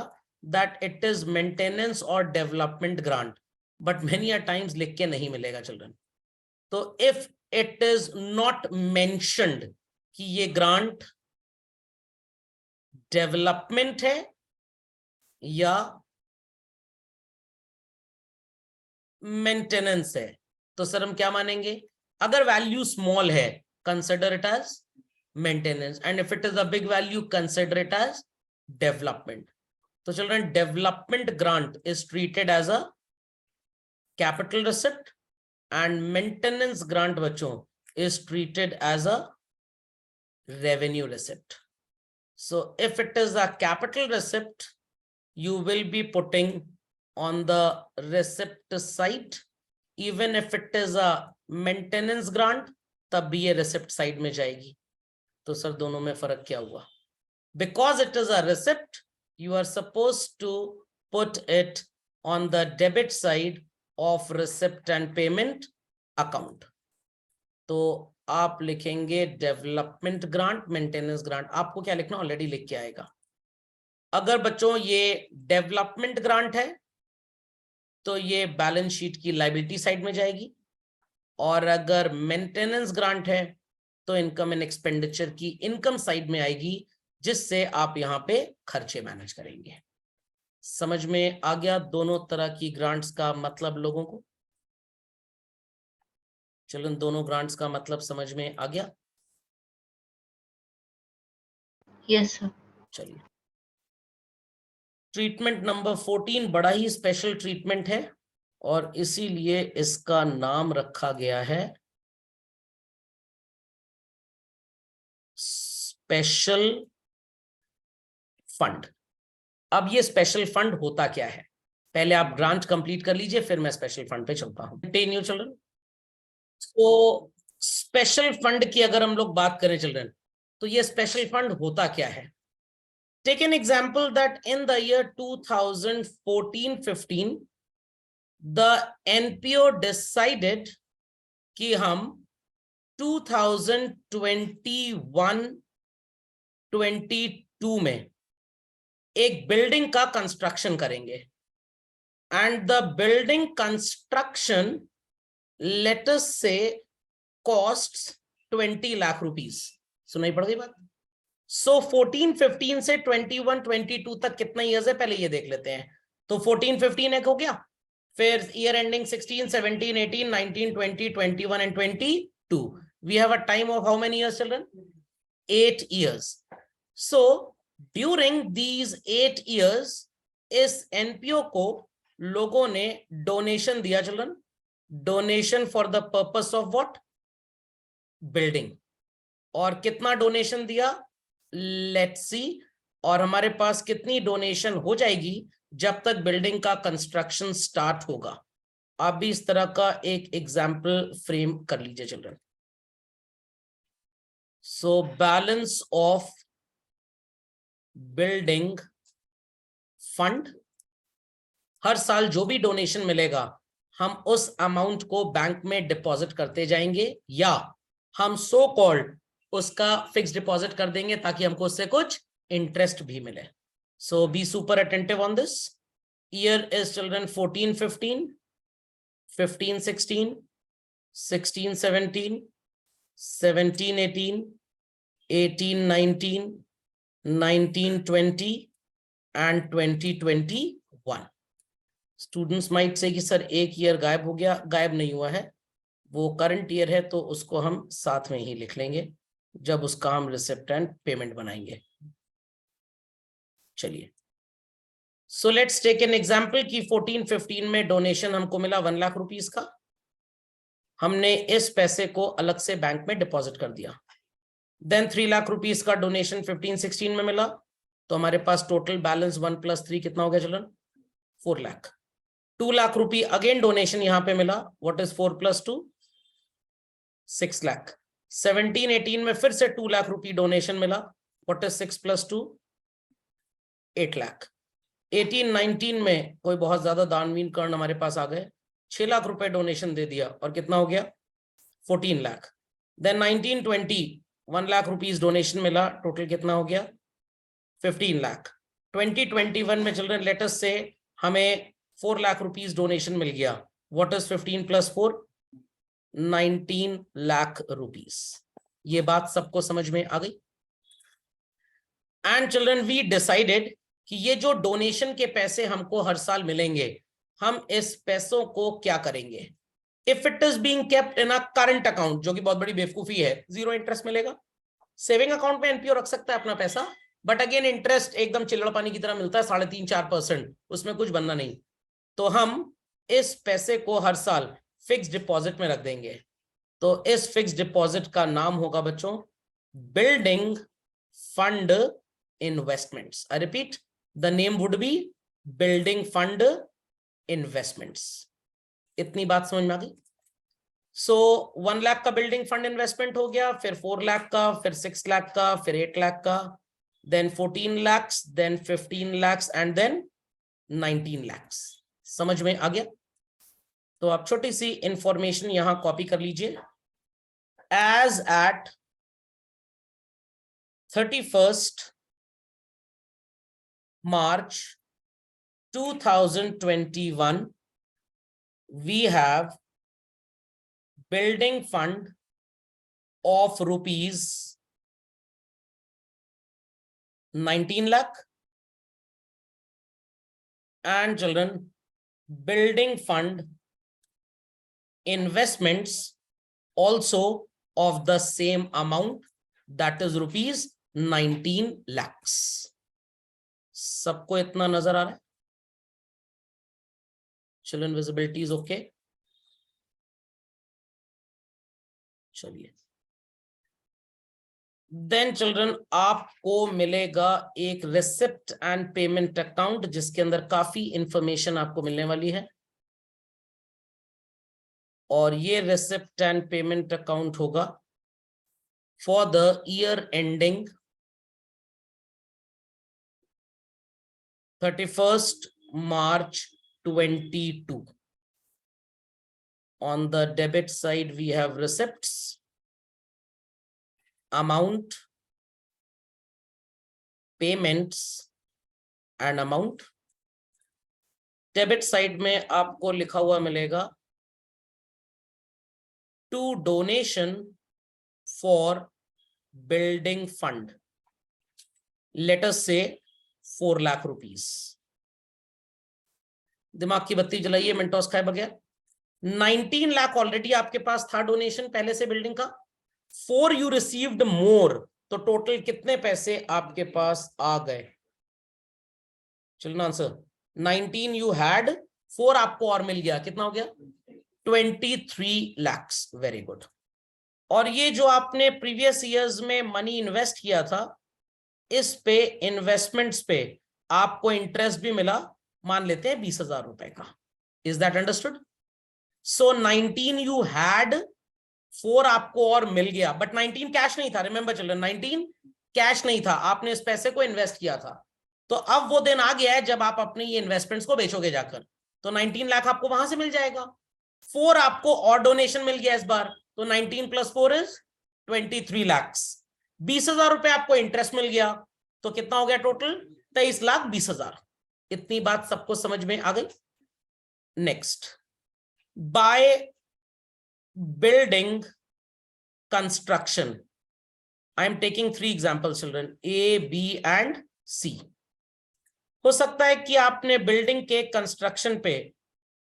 that it is maintenance or development grant, but many a times लिख के नहीं मिलेगा children. तो if it is not mentioned कि ये ग्रांट डेवलपमेंट है या मेंटेनेंस है, तो सर हम क्या मानेंगे? अगर वैल्यू स्मॉल है, consider it as maintenance, and if it is a big value, consider it as development. तो children, development grant is treated as a capital receipt and maintenance grant बच्चों is treated as a revenue receipt. So if it is a capital receipt, you will be putting on the receipt side. Even if it is a maintenance grant, तब भी ये receipt side में जाएगी. तो सर दोनों में फर्क क्या हुआ? Because it is a receipt, you are supposed to put it on the debit side of receipt and payment account. तो आप लिखेंगे डेवलपमेंट ग्रांट, मेंटेनेंस ग्रांट, आपको क्या लिखना ऑलरेडी लिख के आएगा। अगर बच्चों ये डेवलपमेंट ग्रांट है तो ये बैलेंस शीट की लायबिलिटी साइड में जाएगी, और अगर मेंटेनेंस ग्रांट है तो इनकम एंड एक्सपेंडिचर की इनकम साइड में आएगी, जिससे आप यहां पे खर्चे मैनेज करेंगे। समझ में आ गया दोनों तरह की ग्रांट्स का मतलब लोगों को? चलो, दोनों ग्रांट्स का मतलब समझ में आ गया? Yes sir. चलिए, ट्रीटमेंट नंबर 14 बड़ा ही स्पेशल ट्रीटमेंट है, और इसीलिए इसका नाम रखा गया है स्पेशल फंड। अब ये स्पेशल फंड होता क्या है, पहले आप ग्रांट कंप्लीट कर लीजिए, फिर मैं स्पेशल फंड पे चलता हूं। न्यू चिल्ड्रन, तो स्पेशल फंड की अगर हम लोग बात करें चिल्ड्रन, तो ये स्पेशल फंड होता क्या है? Take an example that in the year 2014-15 the NPO decided कि हम 2021-22 में एक बिल्डिंग का कंस्ट्रक्शन करेंगे, and the building construction let us say costs 20 lakh rupees. सुनाई पड़ गई बात? सो 14-15 से 21-22 तक कितना ईयर्स है पहले ये देख लेते हैं। तो 14-15 एक हो गया, फिर year ending 16-17-18 19-20 21 and 22, we have a time of how many years children? 8 years. So during these 8 years इस एनपीओ को लोगों ने डोनेशन दिया children, donation for the purpose of what? Building. और कितना डोनेशन दिया? लेट्स सी, और हमारे पास कितनी डोनेशन हो जाएगी जब तक बिल्डिंग का कंस्ट्रक्शन स्टार्ट होगा। आप भी इस तरह का एक एग्जाम्पल फ्रेम कर लीजिए children. So balance of building fund, हर साल जो भी डोनेशन मिलेगा हम उस अमाउंट को बैंक में डिपॉजिट करते जाएंगे, या हम सो कॉल्ड उसका फिक्स डिपॉजिट कर देंगे ताकि हमको उससे कुछ इंटरेस्ट भी मिले। So be super attentive on this. Year is children 14-15, 15-16, 16-17, 17-18, 18-19, 19-20 and 20-21। Students might say कि सर एक ईयर गायब हो गया। गायब नहीं हुआ है, वो करंट ईयर है, तो उसको हम साथ में ही लिख लेंगे जब उसका हम रिसिप्ट एंड पेमेंट बनाएंगे। चलिए, so let's take an example कि 14-15 में डोनेशन हमको मिला 1 लाख रुपीस का। हमने इस पैसे को अलग से बैंक में डिपॉजिट कर दिया। देन 3 लाख रुपीस का डोनेशन 15-16 में मिला, तो हमारे पास टोटल बैलेंस 1 + 3 कितना हो गया चिल्ड्रन? 4 लाख। 2 लाख रुपए अगेन डोनेशन यहां पे मिला। What is 4 + 2? 6 लाख। 17-18 में फिर से 2 लाख रुपए डोनेशन मिला। What is 6 + 2? 8 लाख। 18-19 में कोई बहुत ज्यादा दानवीन कर्ण हमारे पास आ गए, 6 लाख रुपए डोनेशन दे दिया, और कितना हो गया? 14 lakh. Then 19-20 1 lakh rupees donation मिला, टोटल कितना हो गया? 15 लाख। 20-21 में चिल्ड्रन लेट अस से हमें 4 लाख रुपीस डोनेशन मिल गया। What is 15 + 4? 19 लाख रुपीस। ये बात सबको समझ में आ गई? एंड चिल्ड्रन वी डिसाइडेड कि ये जो डोनेशन के पैसे हमको हर साल मिलेंगे, हम इस पैसों को क्या करेंगे? If it is being kept in a current account, जो कि बहुत बड़ी बेवकूफी है, 0 इंटरेस्ट मिलेगा। सेविंग अकाउंट में एनपीओ रख सकता है अपना पैसा, बट अगेन इंटरेस्ट एकदम चिल्लड़ पानी की तरह मिलता है, 3.5-4%, उसमें कुछ बनना नहीं। तो हम इस पैसे को हर साल फिक्स डिपॉजिट में रख देंगे। तो इस फिक्स डिपॉजिट का नाम होगा बच्चों building fund investments. I repeat, the name would be building fund investments. इतनी बात समझ में आ गई? सो 1 लाख का बिल्डिंग फंड इन्वेस्टमेंट हो गया, फिर 4 लाख का, फिर 6 लाख का, फिर 8 लाख का, then 14 lakhs, then 15 lakhs, and then 19 lakhs। समझ में आ गया? तो आप छोटी सी इंफॉर्मेशन यहां कॉपी कर लीजिए। As at 31st March 2021, we have building fund of rupees 19 lakh and children, building fund investments also of the same amount, that is rupees 19 lakhs. सबको इतना नजर आ रहा है? Children, visibility is okay? चलिए, देन चिल्ड्रन आपको मिलेगा एक रिसिप्ट एंड पेमेंट अकाउंट जिसके अंदर काफी इंफॉर्मेशन आपको मिलने वाली है, और ये रिसिप्ट एंड पेमेंट अकाउंट होगा for the year ending 31st March 22. On the debit side we have receipts, amount, payments and amount. Debit side में आपको लिखा हुआ मिलेगा to donation for building fund, let us say 4 lakh rupees. दिमाग की बत्ती जलाइए, मिनटोस खाए बगैर। 19 लाख ऑलरेडी आपके पास था डोनेशन पहले से बिल्डिंग का, 4 यू रिसीव्ड मोर, तो टोटल कितने पैसे आपके पास आ गए? चलना आंसर 19 यू हैड, 4 आपको और मिल गया, कितना हो गया? 23 lakhs। Very good. और ये जो आपने प्रीवियस ईयर्स में मनी इन्वेस्ट किया था, इस पे इन्वेस्टमेंट्स पे आपको इंटरेस्ट भी मिला, मान लेते हैं 20,000 रुपए का। Is that understood? So 19 you had, 4 आपको और मिल गया, बट 19 कैश नहीं था। रिमेंबर चिल्ड्रन, 19 कैश नहीं था, आपने इस पैसे को इन्वेस्ट किया था। तो अब वो दिन आ गया है जब आप अपनी ये इन्वेस्टमेंट्स को बेचोगे जाकर, तो 19 लाख आपको वहां से मिल जाएगा। 4 आपको और डोनेशन मिल गया इस बार, तो 19 + 4 इज 23 lakhs। 20,000 रुपए आपको इंटरेस्ट मिल गया, तो कितना हो गया टोटल? 23,20,000। इतनी बात सबको समझ में आ गई? Next, by building construction, I am taking 3 examples children, A, B and C। हो सकता है कि आपने बिल्डिंग के कंस्ट्रक्शन पे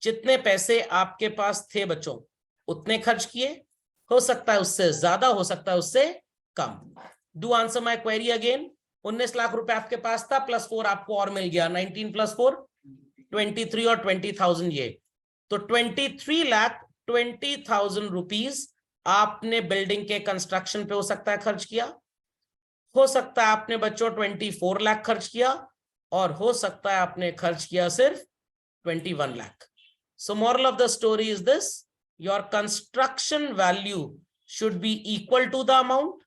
जितने पैसे आपके पास थे बच्चों उतने खर्च किए, हो सकता है उससे ज्यादा, हो सकता है उससे कम। Do answer my query again. 19 lakh रुपए आपके पास था, +4 आपको और मिल गया, 19 + 4 23 और 20,000 ये, तो 23,20,000 रुपीज आपने बिल्डिंग के कंस्ट्रक्शन पे हो सकता है खर्च किया, हो सकता है आपने बच्चों 24 लाख खर्च किया, और हो सकता है आपने खर्च किया सिर्फ 21 lakh. So moral of the story is this: your construction value should be equal to the amount.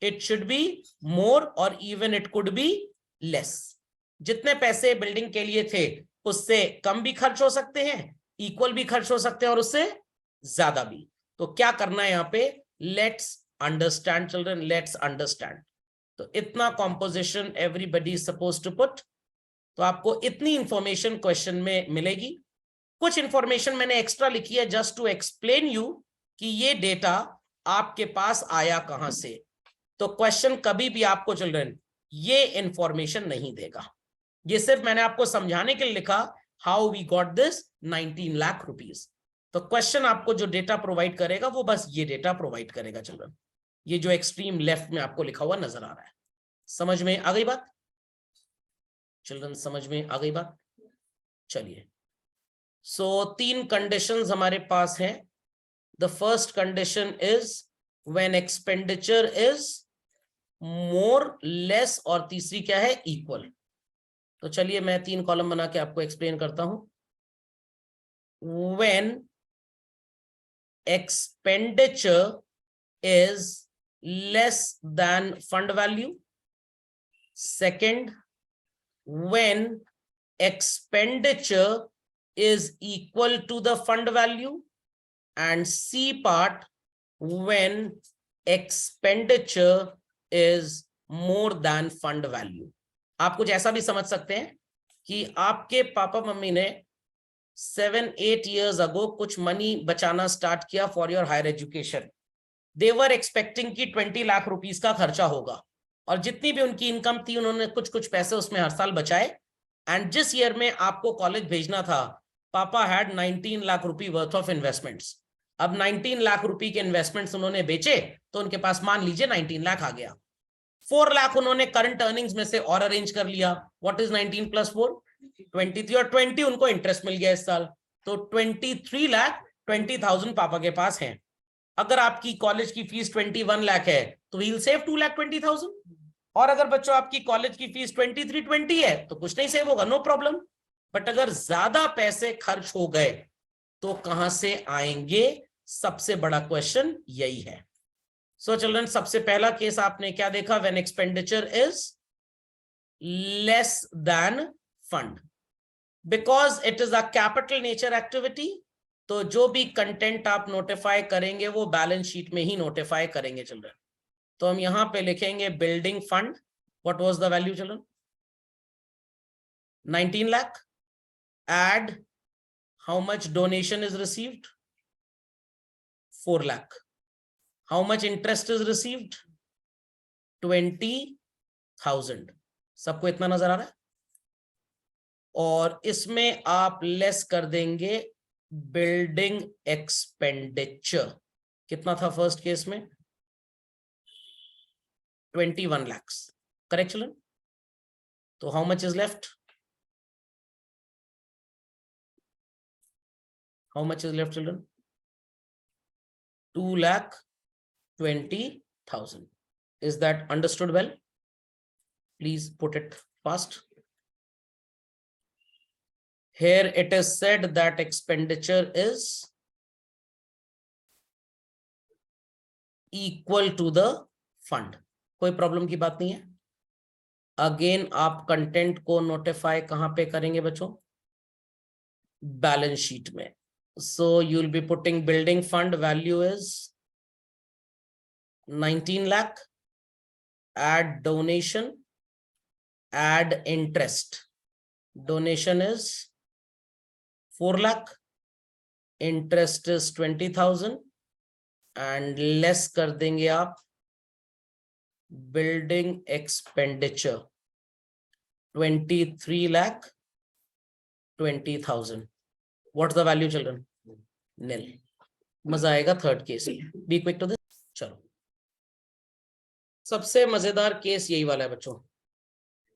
It should be more or even it could be less. जितने पैसे बिल्डिंग के लिए थे उससे कम भी खर्च हो सकते हैं, इक्वल भी खर्च हो सकते हैं, और उससे ज्यादा भी। तो क्या करना है यहाँ पे? Let's understand children, let's understand. तो इतना composition everybody is suppose to put. तो आपको इतनी इंफॉर्मेशन क्वेश्चन में मिलेगी। कुछ इंफॉर्मेशन मैंने एक्स्ट्रा लिखी है जस्ट टू एक्सप्लेन यू कि ये डेटा आपके पास आया कहां से। तो क्वेश्चन कभी भी आपको चिल्ड्रन ये इंफॉर्मेशन नहीं देगा, ये सिर्फ मैंने आपको समझाने के लिए लिखा how we got this 19 lakh rupees. तो क्वेश्चन आपको जो डेटा प्रोवाइड करेगा वो बस ये डेटा प्रोवाइड करेगा चिल्ड्रन, ये जो एक्सट्रीम लेफ्ट में आपको लिखा हुआ नजर आ रहा है। समझ में आ गई बात चिल्ड्रन? समझ में आ गई बात? चलिए, सो 3 कंडीशंस हमारे पास हैं। The first condition is when expenditure is more less, और तीसरी क्या है? इक्वल। तो चलिए मैं 3 कॉलम बना के आपको एक्सप्लेन करता हूं। When expenditure is less than fund value. Second, when expenditure is equal to the fund value, and C part when expenditure is more than fund value. आप कुछ ऐसा भी समझ सकते हैं कि आपके पापा मम्मी ने 7-8 years ago कुछ मनी बचाना स्टार्ट किया for your higher education. They were expecting कि 20 लाख रुपीस का खर्चा होगा, और जितनी भी उनकी इनकम थी उन्होंने कुछ कुछ पैसे उसमें हर साल बचाए. एंड जिस ईयर में आपको कॉलेज भेजना था, पापा had 19 lakh rupee worth of investments. अब 19 लाख रुपी के इन्वेस्टमेंट्स उन्होंने बेचे तो उनके पास मान लीजिए 19 लाख आ गया. 4 लाख उन्होंने करंट अर्निंग्स में से और अरेंज कर लिया. What is 19 + 4? 23, और 20 उनको इंटरेस्ट मिल गया इस साल. तो 23,20,000 पापा के पास हैं. अगर आपकी कॉलेज की फीस 21 लाख है तो ही विल सेव 2,20,000. और अगर बच्चों आपकी कॉलेज की फीस 23-20 है तो कुछ नहीं सेव होगा, नो प्रॉब्लम. बट अगर ज्यादा पैसे खर्च हो गए तो कहां से आएंगे? सबसे बड़ा क्वेश्चन यही है. सो चिल्ड्रन, सबसे पहला केस आपने क्या देखा? When expenditure is less than fund, because it is a capital nature activity. तो जो भी कंटेंट आप नोटिफाई करेंगे वो बैलेंस शीट में ही नोटिफाई करेंगे चिल्ड्रन. तो हम यहां पे लिखेंगे building fund. What was the value children? 19 lakh. Add how much donation is received? 4 lakh. How much interest is received? 20,000. सबको इतना नजर आ रहा है? और इसमें आप लेस कर देंगे बिल्डिंग एक्सपेंडिचर. कितना था फर्स्ट केस में? 21 lakhs. Correct children? तो how much is left? How much is left, children? 2,20,000. Is that understood well? Please put it fast. Here it is said that expenditure is equal to the fund. कोई प्रॉब्लम की बात नहीं है. अगेन आप कंटेंट को नोटिफाई कहां पे करेंगे बच्चों? बैलेंस शीट में. So you'll be putting building fund value is 19 lakh, add donation, add interest. Donation is 4 lakh, interest is 20,000, and less कर देंगे आप building expenditure 23,20,000. What's the value children? Nil. मजा आएगा थर्ड केस में. Be quick to this. चलो, सबसे मजेदार केस यही वाला है बच्चों.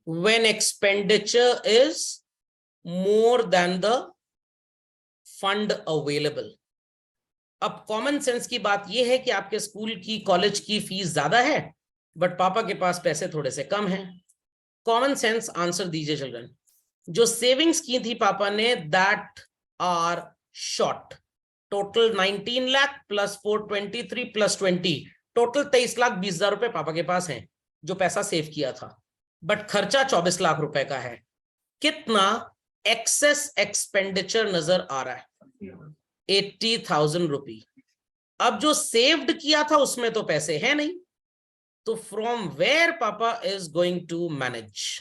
When expenditure is more than the fund available. अब कॉमन सेंस की बात यह है कि आपके स्कूल की कॉलेज की फीस ज्यादा है बट पापा के पास पैसे थोड़े से कम हैं. कॉमन सेंस आंसर दीजिए चिल्ड्रन. जो सेविंग्स की थी पापा ने, दैट आर शॉर्ट. टोटल 19 लाख प्लस 423 प्लस 20, टोटल 23,20,000 रुपए पापा के पास हैं जो पैसा सेव किया था. बट खर्चा 24 लाख रुपए का है. कितना एक्सेस एक्सपेंडिचर नजर आ रहा है? 80,000 रुपी. अब जो सेव्ड किया था उसमें तो पैसे हैं नहीं, तो फ्रॉम वेयर पापा is going to manage?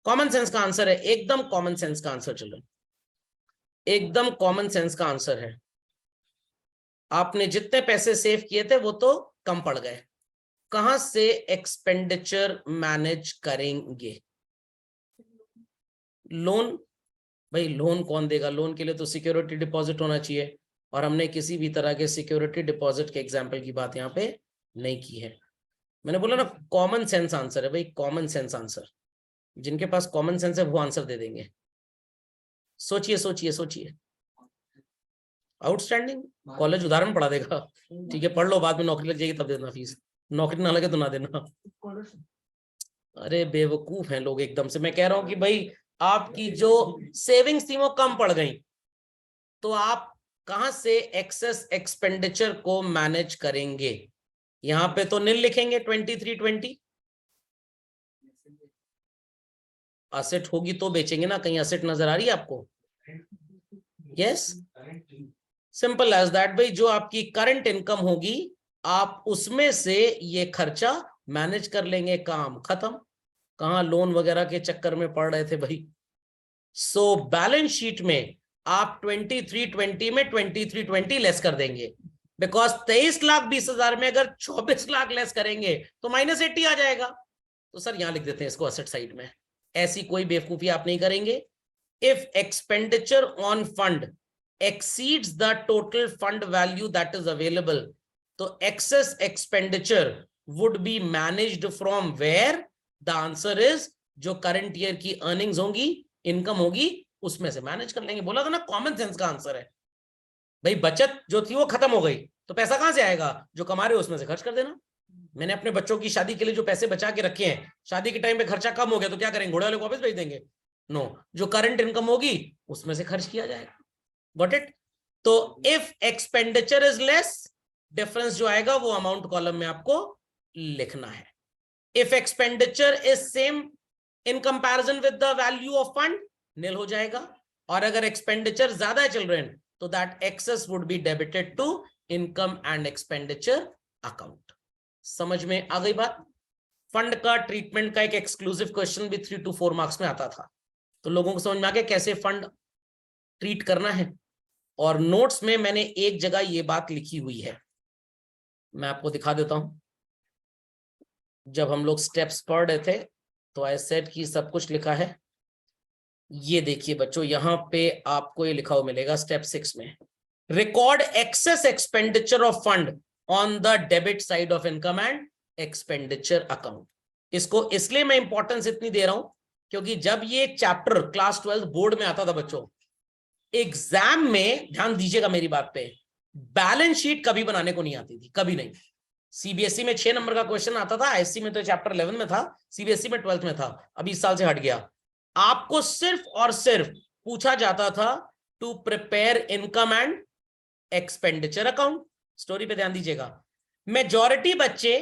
Common sense का आंसर है, एकदम कॉमन सेंस का आंसर चिल्ड्रन, एकदम कॉमन सेंस का आंसर है. आपने जितने पैसे सेव किए थे वो तो कम पड़ गए. कहां से एक्सपेंडिचर मैनेज करेंगे? लोन. भाई लोन कौन देगा? लोन के लिए तो सिक्योरिटी डिपॉजिट होना चाहिए, और हमने किसी भी तरह के सिक्योरिटी डिपॉजिट के एग्जाम्पल की बात यहाँ पे नहीं की है. मैंने बोला ना कॉमन सेंस आंसर है भाई, कॉमन सेंस आंसर. जिनके पास कॉमन सेंस है वो आंसर दे देंगे. सोचिए सोचिए सोचिए. आउटस्टैंडिंग. कॉलेज उदाहरण पढ़ा देगा. ठीक है, पढ़ लो, बाद में नौकरी लग जाएगी तब देना फीस. नौकरी ना लगे तो ना देना. अरे बेवकूफ हैं लोग एकदम से. मैं कह रहा हूं कि भाई आपकी जो सेविंग्स थी वो कम पड़ गई, तो आप कहां से एक्सेस एक्सपेंडिचर को मैनेज करेंगे? यहां पे तो नील लिखेंगे. 2320 असेट होगी तो बेचेंगे ना. कहीं असेट नजर आ रही है आपको? Yes, simple as that. भाई जो आपकी करंट इनकम होगी आप उसमें से ये खर्चा मैनेज कर लेंगे, काम खत्म। कहाँ लोन वगैरह के चक्कर में पड़ रहे थे भाई। सो बैलेंस शीट में आप 2320 में 2320 लेस कर देंगे, बिकॉज 23,20,000 में अगर 24 लाख लेस करेंगे तो -80 आ जाएगा। तो सर यहां लिख देते हैं इसको असेट साइड में। ऐसी कोई बेवकूफी आप नहीं करेंगे। If expenditure on fund exceeds the total fund value that is available, तो excess expenditure would be managed from where? The answer is जो करंट ईयर की अर्निंग्स होंगी, इनकम होगी, उसमें से मैनेज कर लेंगे। बोला था ना, कॉमन सेंस का आंसर है भाई। बचत जो थी वो खत्म हो गई तो पैसा कहां से आएगा? जो कमा रहे हो उसमें से खर्च कर देना। मैंने अपने बच्चों की शादी के लिए जो पैसे बचा के रखे हैं, शादी के टाइम पे खर्चा कम हो गया तो क्या करेंगे? घोड़े वाले को वापस भेज देंगे? नो, जो करंट इनकम होगी उसमें से खर्च किया जाएगा। Got it? तो if expenditure is less, difference जो आएगा वो अमाउंट कॉलम में आपको लिखना है। If expenditure is same in comparison with the value of fund, nil हो जाएगा। और अगर एक्सपेंडिचर ज्यादा है चिल्ड्रन, तो that excess would be debited to income and expenditure account. समझ में आ गई बात? फंड का ट्रीटमेंट का एक एक्सक्लूसिव क्वेश्चन भी 3 to 4 मार्क्स में आता था, तो लोगों को समझ में आ गया कैसे फंड ट्रीट करना है। और नोट्स में मैंने एक जगह ये बात लिखी हुई है, मैं आपको दिखा देता हूं। जब हम लोग स्टेप्स पढ़ रहे थे तो आई सेड कि सब कुछ लिखा है। ये देखिए बच्चों, यहां पे आपको ये लिखा हुआ मिलेगा स्टेप 6 में, record excess expenditure of fund on the debit side of income and expenditure account. इसको इसलिए मैं इंपॉर्टेंस इतनी दे रहा हूं क्योंकि जब ये चैप्टर क्लास 12 बोर्ड में आता था बच्चों, एग्जाम में ध्यान दीजिएगा मेरी बात पे, बैलेंस शीट कभी बनाने को नहीं आती थी, कभी नहीं। सीबीएसई में 6 नंबर का क्वेश्चन आता था, आईएससी में तो चैप्टर 11 में था, सीबीएसई में 12th में था, अभी इस साल से हट गया। आपको सिर्फ और सिर्फ पूछा जाता था to prepare income and expenditure account. Story पे ध्यान दीजिएगा। मेजॉरिटी बच्चे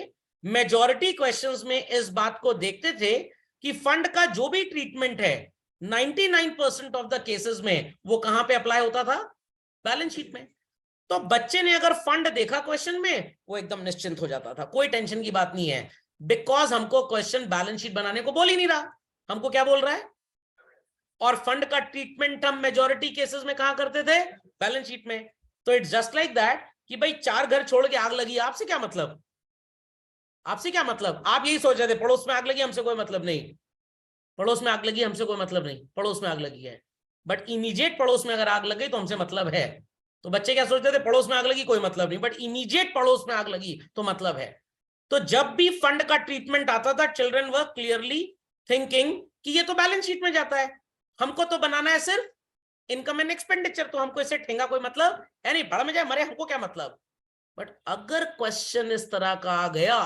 मेजॉरिटी क्वेश्चंस में इस बात को देखते थे कि फंड का जो भी ट्रीटमेंट है 99% ऑफ द केसेस में वो कहां पे अप्लाई होता था? बैलेंस शीट में। तो बच्चे ने अगर फंड देखा क्वेश्चन में, वो एकदम निश्चिंत हो जाता था, कोई टेंशन की बात नहीं है, बिकॉज हमको क्वेश्चन बैलेंस शीट बनाने को बोल ही नहीं रहा, हमको क्या बोल रहा है? और फंड का ट्रीटमेंट हम मेजॉरिटी केसेस में कहां करते थे? बैलेंस शीट में। तो इट्स जस्ट लाइक दैट कि भाई 4 घर छोड़ के आग लगी, आपसे क्या मतलब? आपसे क्या मतलब? आप यही सोच रहे थे पड़ोस में आग लगी, हमसे कोई मतलब नहीं। पड़ोस में आग लगी, हमसे कोई मतलब नहीं, पड़ोस में आग लगी है। बट इमीडिएट पड़ोस में अगर आग लगी तो हमसे मतलब है। तो बच्चे क्या सोचते थे? पड़ोस में आग लगी कोई मतलब नहीं, बट इमीडिएट पड़ोस में आग लगी तो मतलब है। तो जब भी फंड का ट्रीटमेंट आता था, चिल्ड्रन वर क्लियरली थिंकिंग कि ये तो बैलेंस शीट में जाता है, हमको तो बनाना है सिर्फ इनकम एंड एक्सपेंडिचर, तो हमको इससे ठेंगा कोई मतलब है नहीं, पढ़ में जाए मरे, हमको क्या मतलब। बट अगर क्वेश्चन इस तरह का आ गया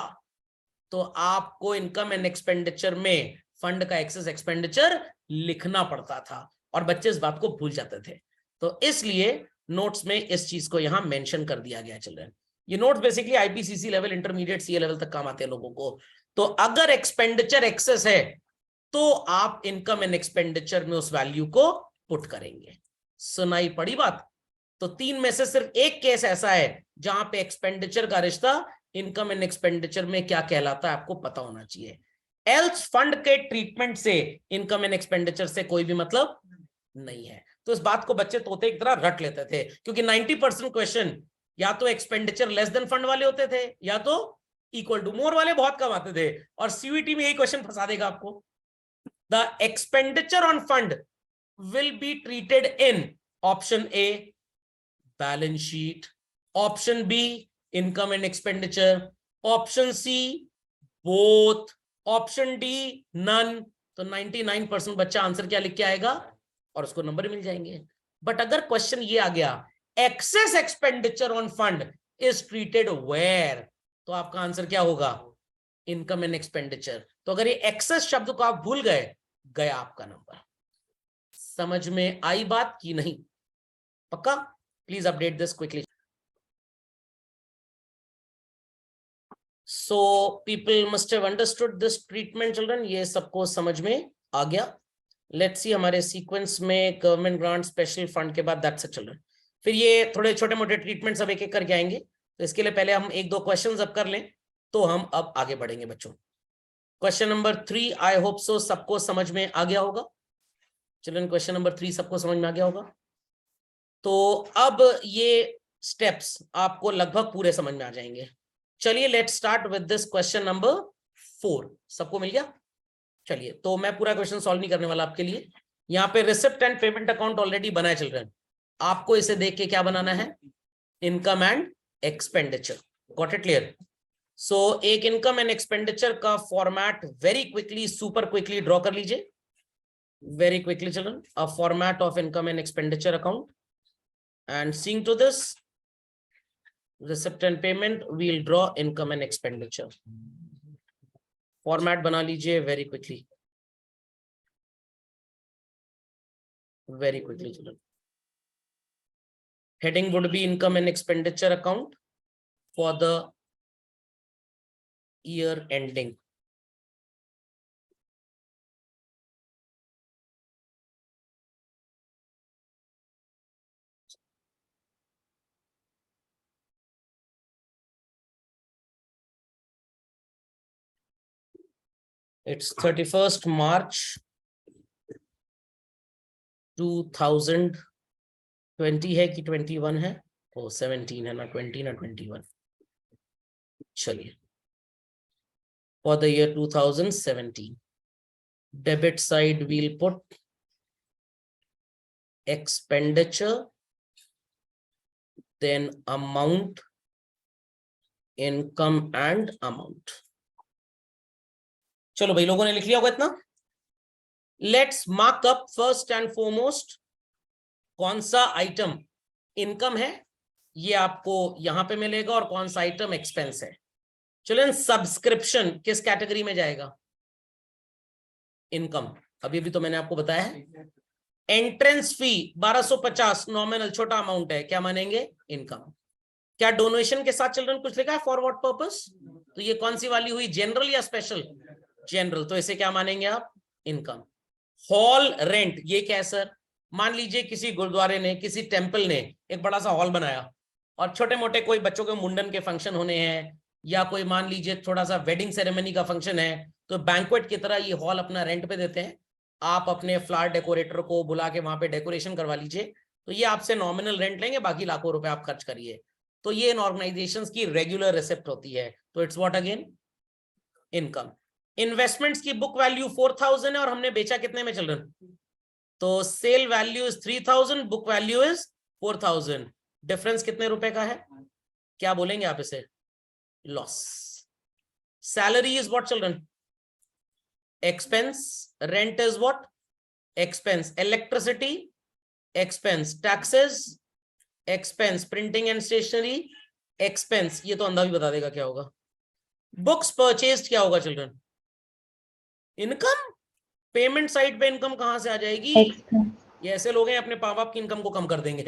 तो आपको इनकम एंड एक्सपेंडिचर में फंड का एक्सेस एक्सपेंडिचर लिखना पड़ता था, और बच्चे इस बात को भूल जाते थे। तो इसलिए नोट्स में इस चीज को यहां मेंशन कर दिया गया चिल्ड्रन। ये notes basically IPCC level, intermediate CA level तक काम आते हैं लोगों को। तो अगर एक्सपेंडिचर एक्सेस है तो आप इनकम एंड एक्सपेंडिचर में उस वैल्यू को पुट करेंगे। सुनाई पड़ी बात? तो 3 में से सिर्फ एक केस ऐसा है जहां पे एक्सपेंडिचर का रिश्ता इनकम एंड एक्सपेंडिचर में क्या कहलाता है आपको पता होना चाहिए। एल्स फंड के ट्रीटमेंट से इनकम एंड एक्सपेंडिचर से कोई भी मतलब नहीं है। तो इस बात को बच्चे तोते की तरह रट लेते थे, क्योंकि 90% क्वेश्चन या तो एक्सपेंडिचर लेस देन फंड वाले होते थे या तो इक्वल टू मोर वाले बहुत कम आते थे। और सीयूईटी में यही क्वेश्चन फंसा देगा आपको। The expenditure on fund will be treated in option A balance sheet, option B income and expenditure, option C both, option D none. तो 99% बच्चा आंसर क्या लिख के आएगा और उसको नंबर मिल जाएंगे। बट अगर क्वेश्चन ये आ गया excess expenditure on fund is treated where, तो आपका आंसर क्या होगा? Income and expenditure. तो अगर ये एक्सेस शब्द को आप भूल गए, गया आपका नंबर। समझ में आई बात की नहीं? पक्का? Please update this quickly. So people must have understood this treatment, children. ये सबको समझ में आ गया। लेट्स सी हमारे सीक्वेंस में गवर्नमेंट ग्रांट स्पेशल फंड के बाद दैट्स इट चिल्ड्रन। फिर ये थोड़े छोटे मोटे ट्रीटमेंट सब एक एक करके आएंगे, तो इसके लिए पहले हम एक दो क्वेश्चंस अब कर लें, तो हम अब आगे बढ़ेंगे बच्चों। क्वेश्चन नंबर 3 आई होप सो सबको समझ में आ गया होगा चिल्ड्रन। क्वेश्चन नंबर 3 सबको समझ में आ गया होगा। तो अब ये स्टेप्स आपको लगभग पूरे समझ में आ जाएंगे। चलिए let's start with this question number 4। सबको मिल गया? चलिए, तो मैं पूरा क्वेश्चन सॉल्व नहीं करने वाला आपके लिए। यहाँ पे receipt and payment account already बना है चिल्ड्रन, आपको इसे देख के क्या बनाना है? Income and expenditure. Got it clear? So एक इनकम एंड एक्सपेंडिचर का format very quickly, super quickly draw कर लीजिए। Very quickly children, a format of income and expenditure account, and seeing to this receipt and payment we'll draw income and expenditure format बना लीजिए very quickly children। heading would be income and expenditure account for the year ending। it's 31st March 2020 है कि 21 है? ओ 17 है ना, 20 ना 21। चलिए, for the year 2017 debit side we'll put expenditure, then amount, income and amount। चलो भाई, लोगों ने लिख लिया होगा इतना। Let's mark up first and foremost कौन सा आइटम इनकम है, ये आपको यहां पे मिलेगा, और कौन सा आइटम एक्सपेंस है। चलो, सब्सक्रिप्शन किस कैटेगरी में जाएगा? इनकम, अभी भी तो मैंने आपको बताया है। एंट्रेंस फी 1250 नॉमिनल छोटा अमाउंट है, क्या मानेंगे? इनकम। क्या डोनेशन के साथ चिल्ड्रन कुछ लिखा है फॉर व्हाट पर्पस? तो ये कौन सी वाली हुई, जनरल या स्पेशल? जनरल, तो इसे क्या मानेंगे आप? इनकम। हॉल रेंट, ये क्या है सर? मान लीजिए किसी गुरुद्वारे ने, किसी टेंपल ने एक बड़ा सा हॉल बनाया, और छोटे मोटे कोई बच्चों के मुंडन के फंक्शन होने हैं, या कोई मान लीजिए थोड़ा सा वेडिंग सेरेमनी का फंक्शन है, तो बैंक्वेट की तरह ये हॉल अपना रेंट पे देते हैं। आप अपने फ्लावर डेकोरेटर को बुला के वहां पे डेकोरेशन करवा लीजिए, तो ये आपसे नॉमिनल रेंट लेंगे, बाकी लाखों रुपए आप खर्च करिए। तो ये इन ऑर्गेनाइजेशंस की रेगुलर रिसिप्ट होती है, तो it's what again? Income. Investments की बुक वैल्यू 4000 है, और हमने बेचा कितने में चिल्ड्रन? तो sale value is 3000, book value is 4000। Difference कितने रुपए का है? क्या बोलेंगे आप इसे? Loss. Salary is what children? Expense. Rent is what? Expense. Electricity expense. Taxes expense. Printing and stationery expense. ये तो अंधा भी बता देगा क्या होगा। बुक्स परचेज्ड क्या होगा चिल्ड्रन? इनकम। पेमेंट साइड पे इनकम कहां से आ जाएगी? ये ऐसे लोग हैं अपने माँ बाप की इनकम को कम कर देंगे,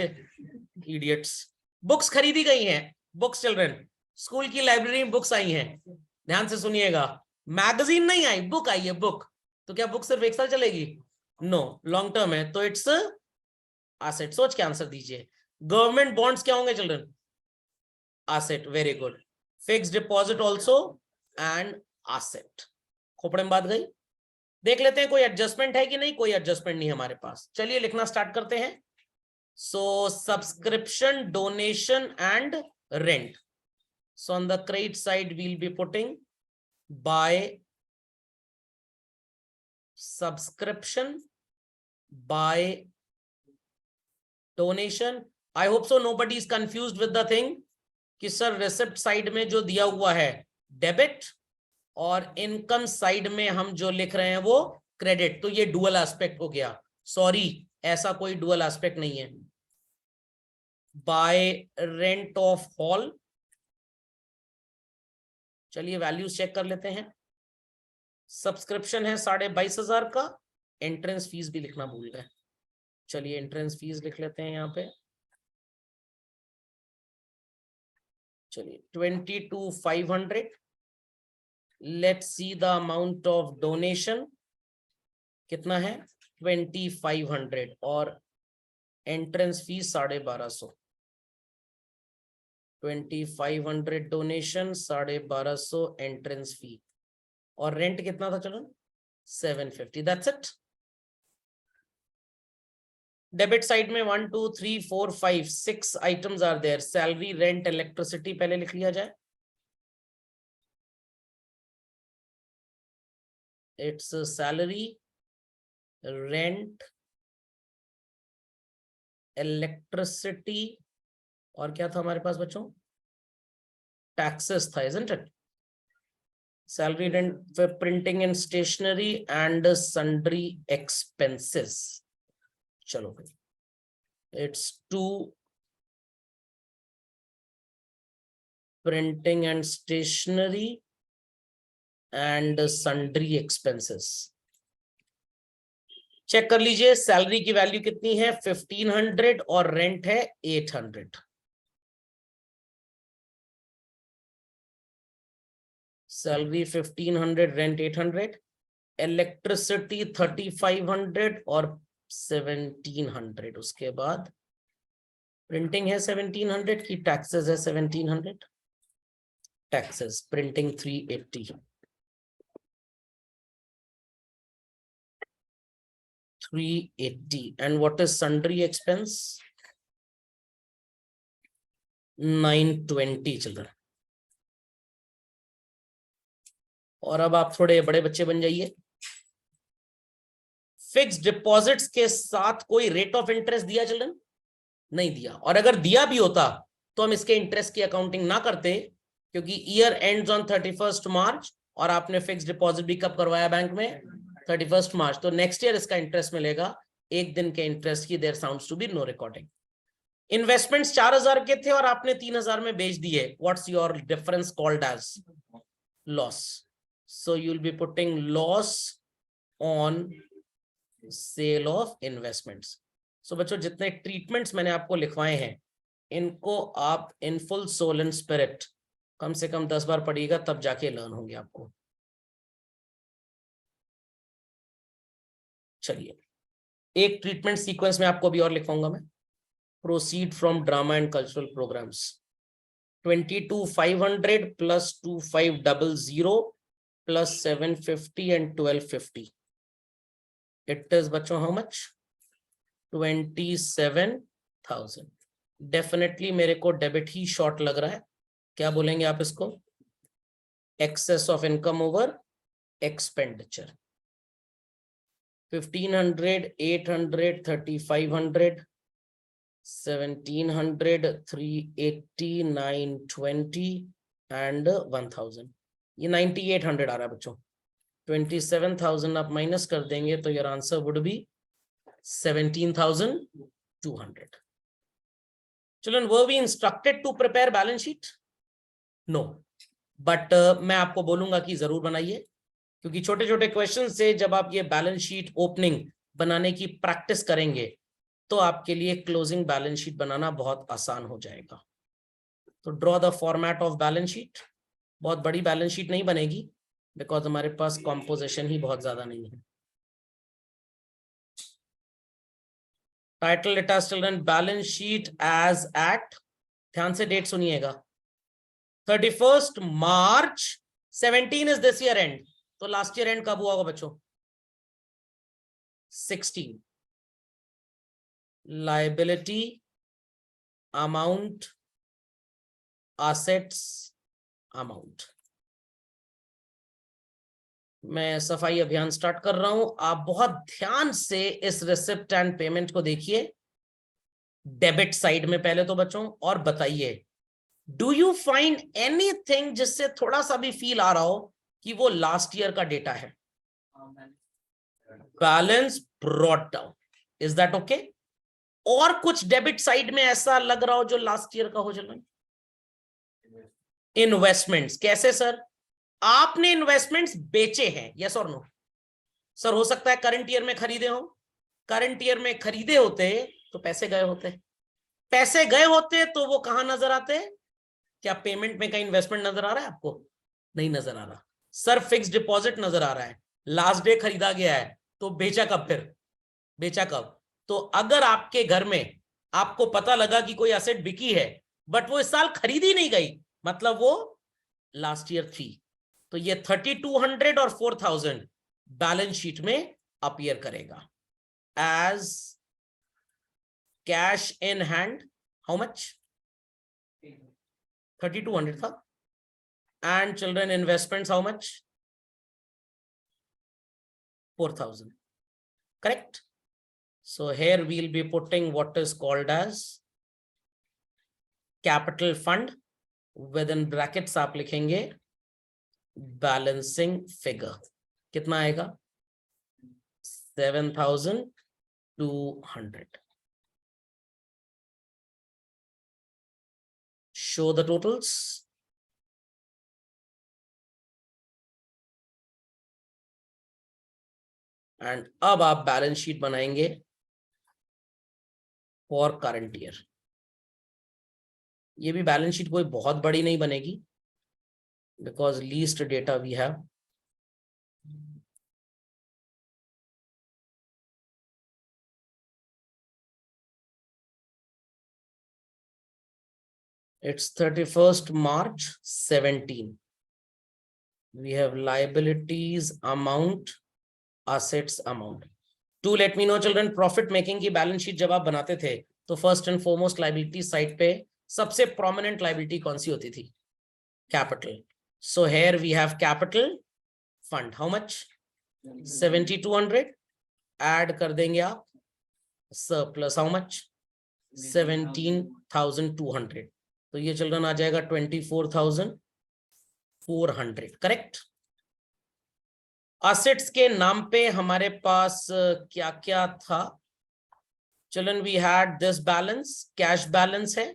इडियट्स। बुक्स खरीदी गई हैं, बुक्स चिल्ड्रन। स्कूल की लाइब्रेरी में बुक्स आई हैं, ध्यान से सुनिएगा। मैगजीन नहीं आई, बुक आई है, बुक। तो क्या बुक सिर्फ एक साल चलेगी? नो, लॉन्ग टर्म है, तो इट्स एसेट। सोच के आंसर दीजिए। गवर्नमेंट बॉन्ड्स क्या होंगे children? Asset. Very good. Fixed deposit also and asset. खोपड़े में बात गई। देख लेते हैं कोई एडजस्टमेंट है कि नहीं। कोई एडजस्टमेंट नहीं हमारे पास। चलिए लिखना स्टार्ट करते हैं। So subscription, donation and rent. So on the credit side we'll be putting by subscription, by donation. I hope so nobody is confused with the thing कि सर रिसिप्ट साइड में जो दिया हुआ है डेबिट, और इनकम साइड में हम जो लिख रहे हैं वो क्रेडिट। तो ये डुअल एस्पेक्ट हो गया। सॉरी, ऐसा कोई डुअल एस्पेक्ट नहीं है। Bye rent of hall. चलिए वैल्यूज चेक कर लेते हैं। सब्सक्रिप्शन है 22,500 का। एंट्रेंस फीस भी लिखना भूल गए। चलिए एंट्रेंस फीस लिख लेते हैं यहाँ पे। चलिए 22,500। Let's see the amount of donation कितना है? 2500 और entrance fees 1250। 2500 donation, 1250 entrance fee, और रेंट कितना था चलो 750। That's it. डेबिट साइड में 1 2 3 4 5 6 items are there. Salary, rent, electricity पहले लिख लिया जाए। इट्स सैलरी, रेंट, इलेक्ट्रिसिटी, और क्या था हमारे पास बच्चों? टैक्सेस था, isn't it? Salary, rent, printing and stationery and sundry expenses. चलो भाई, it's 2 printing and stationery and sundry expenses। Check कर लीजिए, सैलरी की वैल्यू कितनी है 1500 और रेंट है 800। सैलरी 1500, रेंट 800, इलेक्ट्रिसिटी 3500 और 1700। उसके बाद प्रिंटिंग है 1700 की, टैक्सेस है 1700। Taxes, printing 380, 380, and what is sundry expense? 920 children. और अब आप थोड़े बड़े बच्चे बन जाइए। फिक्स डिपॉजिट्स के साथ कोई रेट ऑफ इंटरेस्ट दिया चिल्ड्रन? नहीं दिया। और अगर दिया भी होता तो हम इसके इंटरेस्ट की अकाउंटिंग ना करते, क्योंकि ईयर एंड्स ऑन 31 मार्च और आपने फिक्स डिपॉजिट भी कब करवाया बैंक में? 31 मार्च। तो नेक्स्ट ईयर इसका इंटरेस्ट मिलेगा, एक दिन के इंटरेस्ट की। There sounds to be no recording. Investments 4000 के थे और आपने 3000 में बेच दिए। What's your difference called as? Loss. So you will be putting loss on sale of investments. सो बच्चों, जितने ट्रीटमेंट्स मैंने आपको लिखवाए हैं, इनको आप in full soul and spirit कम से कम 10 बार पढ़िएगा, तब जाके लर्न होंगे आपको। चलिए, एक ट्रीटमेंट सीक्वेंस में आपको अभी और लिखवाऊंगा मैं। Proceed from drama and cultural programmes, 22,500 plus 2500 plus 750 and 1250। It is बच्चों हाउ मच? 27,000। डेफिनेटली मेरे को डेबिट ही शॉर्ट लग रहा है। क्या बोलेंगे आप इसको? Excess of income over expenditure. 1500, 800, 3500, 1700, 380, 920 and 1000। ये 9800 आ रहा है बच्चों। 27,000 आप माइनस कर देंगे तो your answer would be 17,200। Children, were we instructed to prepare balance sheet? No, but मैं आपको बोलूंगा कि जरूर बनाइए, क्योंकि छोटे छोटे क्वेश्चन से जब आप ये बैलेंस शीट ओपनिंग बनाने की प्रैक्टिस करेंगे तो आपके लिए क्लोजिंग बैलेंस शीट बनाना बहुत आसान हो जाएगा। तो draw the format of balance sheet. बहुत बड़ी बैलेंस शीट नहीं बनेगी, बिकॉज हमारे पास कॉम्पोजिशन ही बहुत ज्यादा नहीं है। Title let us children balance sheet as at, ध्यान से डेट सुनिएगा, 31 March 17 is this year end. तो लास्ट ईयर एंड कब हुआ होगा बच्चों? 16। Liability, amount, assets, amount. मैं सफाई अभियान स्टार्ट कर रहा हूं, आप बहुत ध्यान से इस रिसिप्ट एंड पेमेंट को देखिए डेबिट साइड में पहले तो बच्चों, और बताइए डू यू फाइंड एनीथिंग जिससे थोड़ा सा भी फील आ रहा हो कि वो लास्ट ईयर का डेटा है? Balance brought down, is that okay? और कुछ डेबिट साइड में ऐसा लग रहा हो जो लास्ट ईयर का हो? चलो, इन्वेस्टमेंट्स। कैसे सर? आपने इन्वेस्टमेंट्स बेचे हैं, यस और नो? सर हो सकता है करंट ईयर में खरीदे हो। करंट ईयर में खरीदे होते तो पैसे गए होते। पैसे गए होते तो वो कहां नजर आते? क्या पेमेंट में कहीं इन्वेस्टमेंट नजर आ रहा है आपको? नहीं नजर आ रहा। सर फिक्स डिपॉजिट नजर आ रहा है, लास्ट डे खरीदा गया है तो बेचा कब फिर? बेचा कब? तो अगर आपके घर में आपको पता लगा कि कोई एसेट बिकी है बट वो इस साल खरीदी नहीं गई, मतलब वो लास्ट ईयर थी, तो ये 3200 और 4000 बैलेंस शीट में अपीयर करेगा as cash in hand. How much? 3200 था. And children investments, how much? 4000. Correct? So here we'll be putting what is called as capital fund. Within brackets आप लिखेंगे balancing figure. कितना आएगा? 7200. Show the totals. एंड अब आप बैलेंस शीट बनाएंगे फॉर करंट ईयर. ये भी बैलेंस शीट कोई बहुत बड़ी नहीं बनेगी because least data we have. It's 31st March 17. We have liabilities amount, assets amount. To let me know children, profit making की बैलेंस शीट जब आप बनाते थे तो first and foremost liability side पे सबसे प्रोमिनेंट लाइबिलिटी कौन सी होती थी? Capital. So here we have capital fund. How much? 7200. Add कर देंगे आप सरप्लस. How much? 17200. तो ये चिल्ड्रन आ जाएगा 24400. करेक्ट. असेट्स के नाम पे हमारे पास क्या क्या था? Children we had this balance, cash balance है,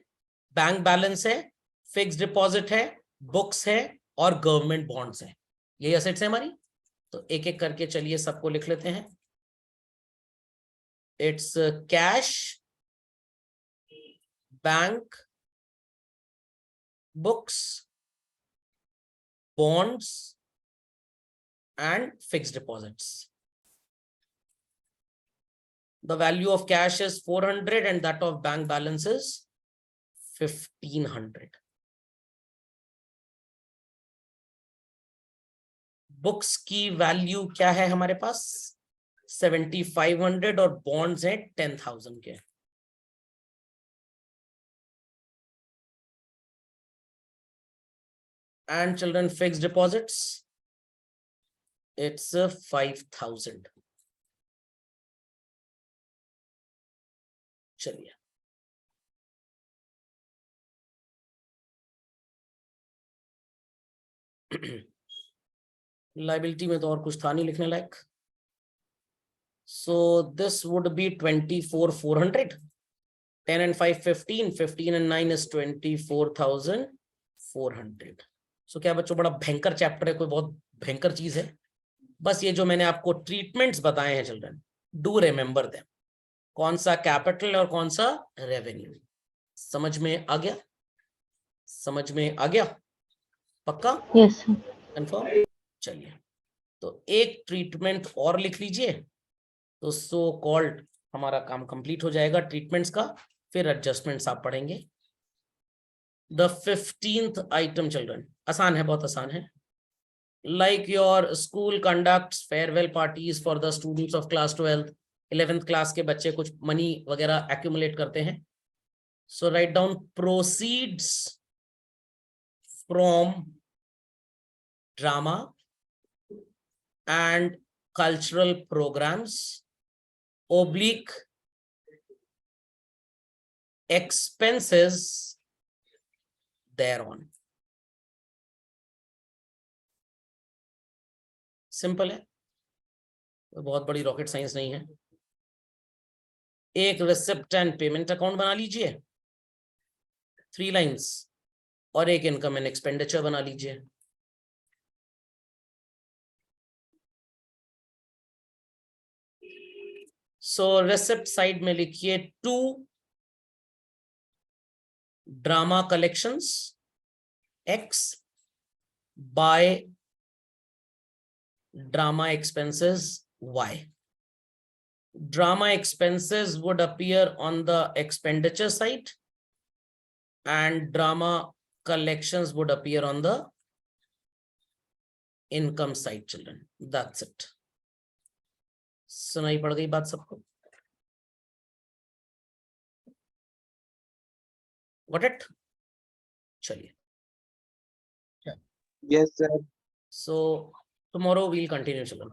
बैंक बैलेंस है, फिक्स डिपॉजिट है, बुक्स है और गवर्नमेंट बॉन्ड्स है. यही असेट्स है हमारी. तो एक एक करके चलिए सबको लिख लेते हैं. It's cash, bank, books, bonds and fixed deposits. The value of cash is 400 and that of bank balance is 1500. Books की वैल्यू क्या है हमारे पास? 7500 और bonds है 10,000 के. And children, fixed deposits, it's 5000. चलिए लाइबिलिटी में तो और कुछ था नहीं लिखने लायक. So this would be 24,400. 10 and 5 15, 15 and 9 is 24,400. सो क्या बच्चों बड़ा भयंकर चैप्टर है, कोई बहुत भयंकर चीज है? बस ये जो मैंने आपको ट्रीटमेंट्स बताए हैं चिल्ड्रन, डू रिमेंबर देम. कौन सा कैपिटल और कौन सा रेवेन्यू, समझ में आ गया? समझ में आ गया? पक्का? Yes, sir. कंफर्म? चलिए तो एक ट्रीटमेंट और लिख लीजिए तो सो कॉल्ड हमारा काम कंप्लीट हो जाएगा ट्रीटमेंट्स का. फिर एडजस्टमेंट्स आप पढ़ेंगे. द 15th आइटम चिल्ड्रन आसान है, बहुत आसान है. Like your school conducts farewell parties for the students of class 12th, 11th class के बच्चे कुछ मनी वगैरह accumulate करते हैं. So write down proceeds from drama and cultural programs oblique expenses thereon. Simple है, बहुत बड़ी रॉकेट साइंस नहीं है. एक रिसिप्ट एंड पेमेंट अकाउंट बना लीजिए 3 लाइंस और एक इनकम एंड एक्सपेंडिचर बना लीजिए. सो रिसिप्ट साइड में लिखिए 2 drama collections X by drama expenses Y. drama expenses would appear on the expenditure side and drama collections would appear on the income side, children. That's it. सुनाई पड़ गई बात सबको? Got it? चलिए. Yes, sir. So tomorrow we'll continue, children.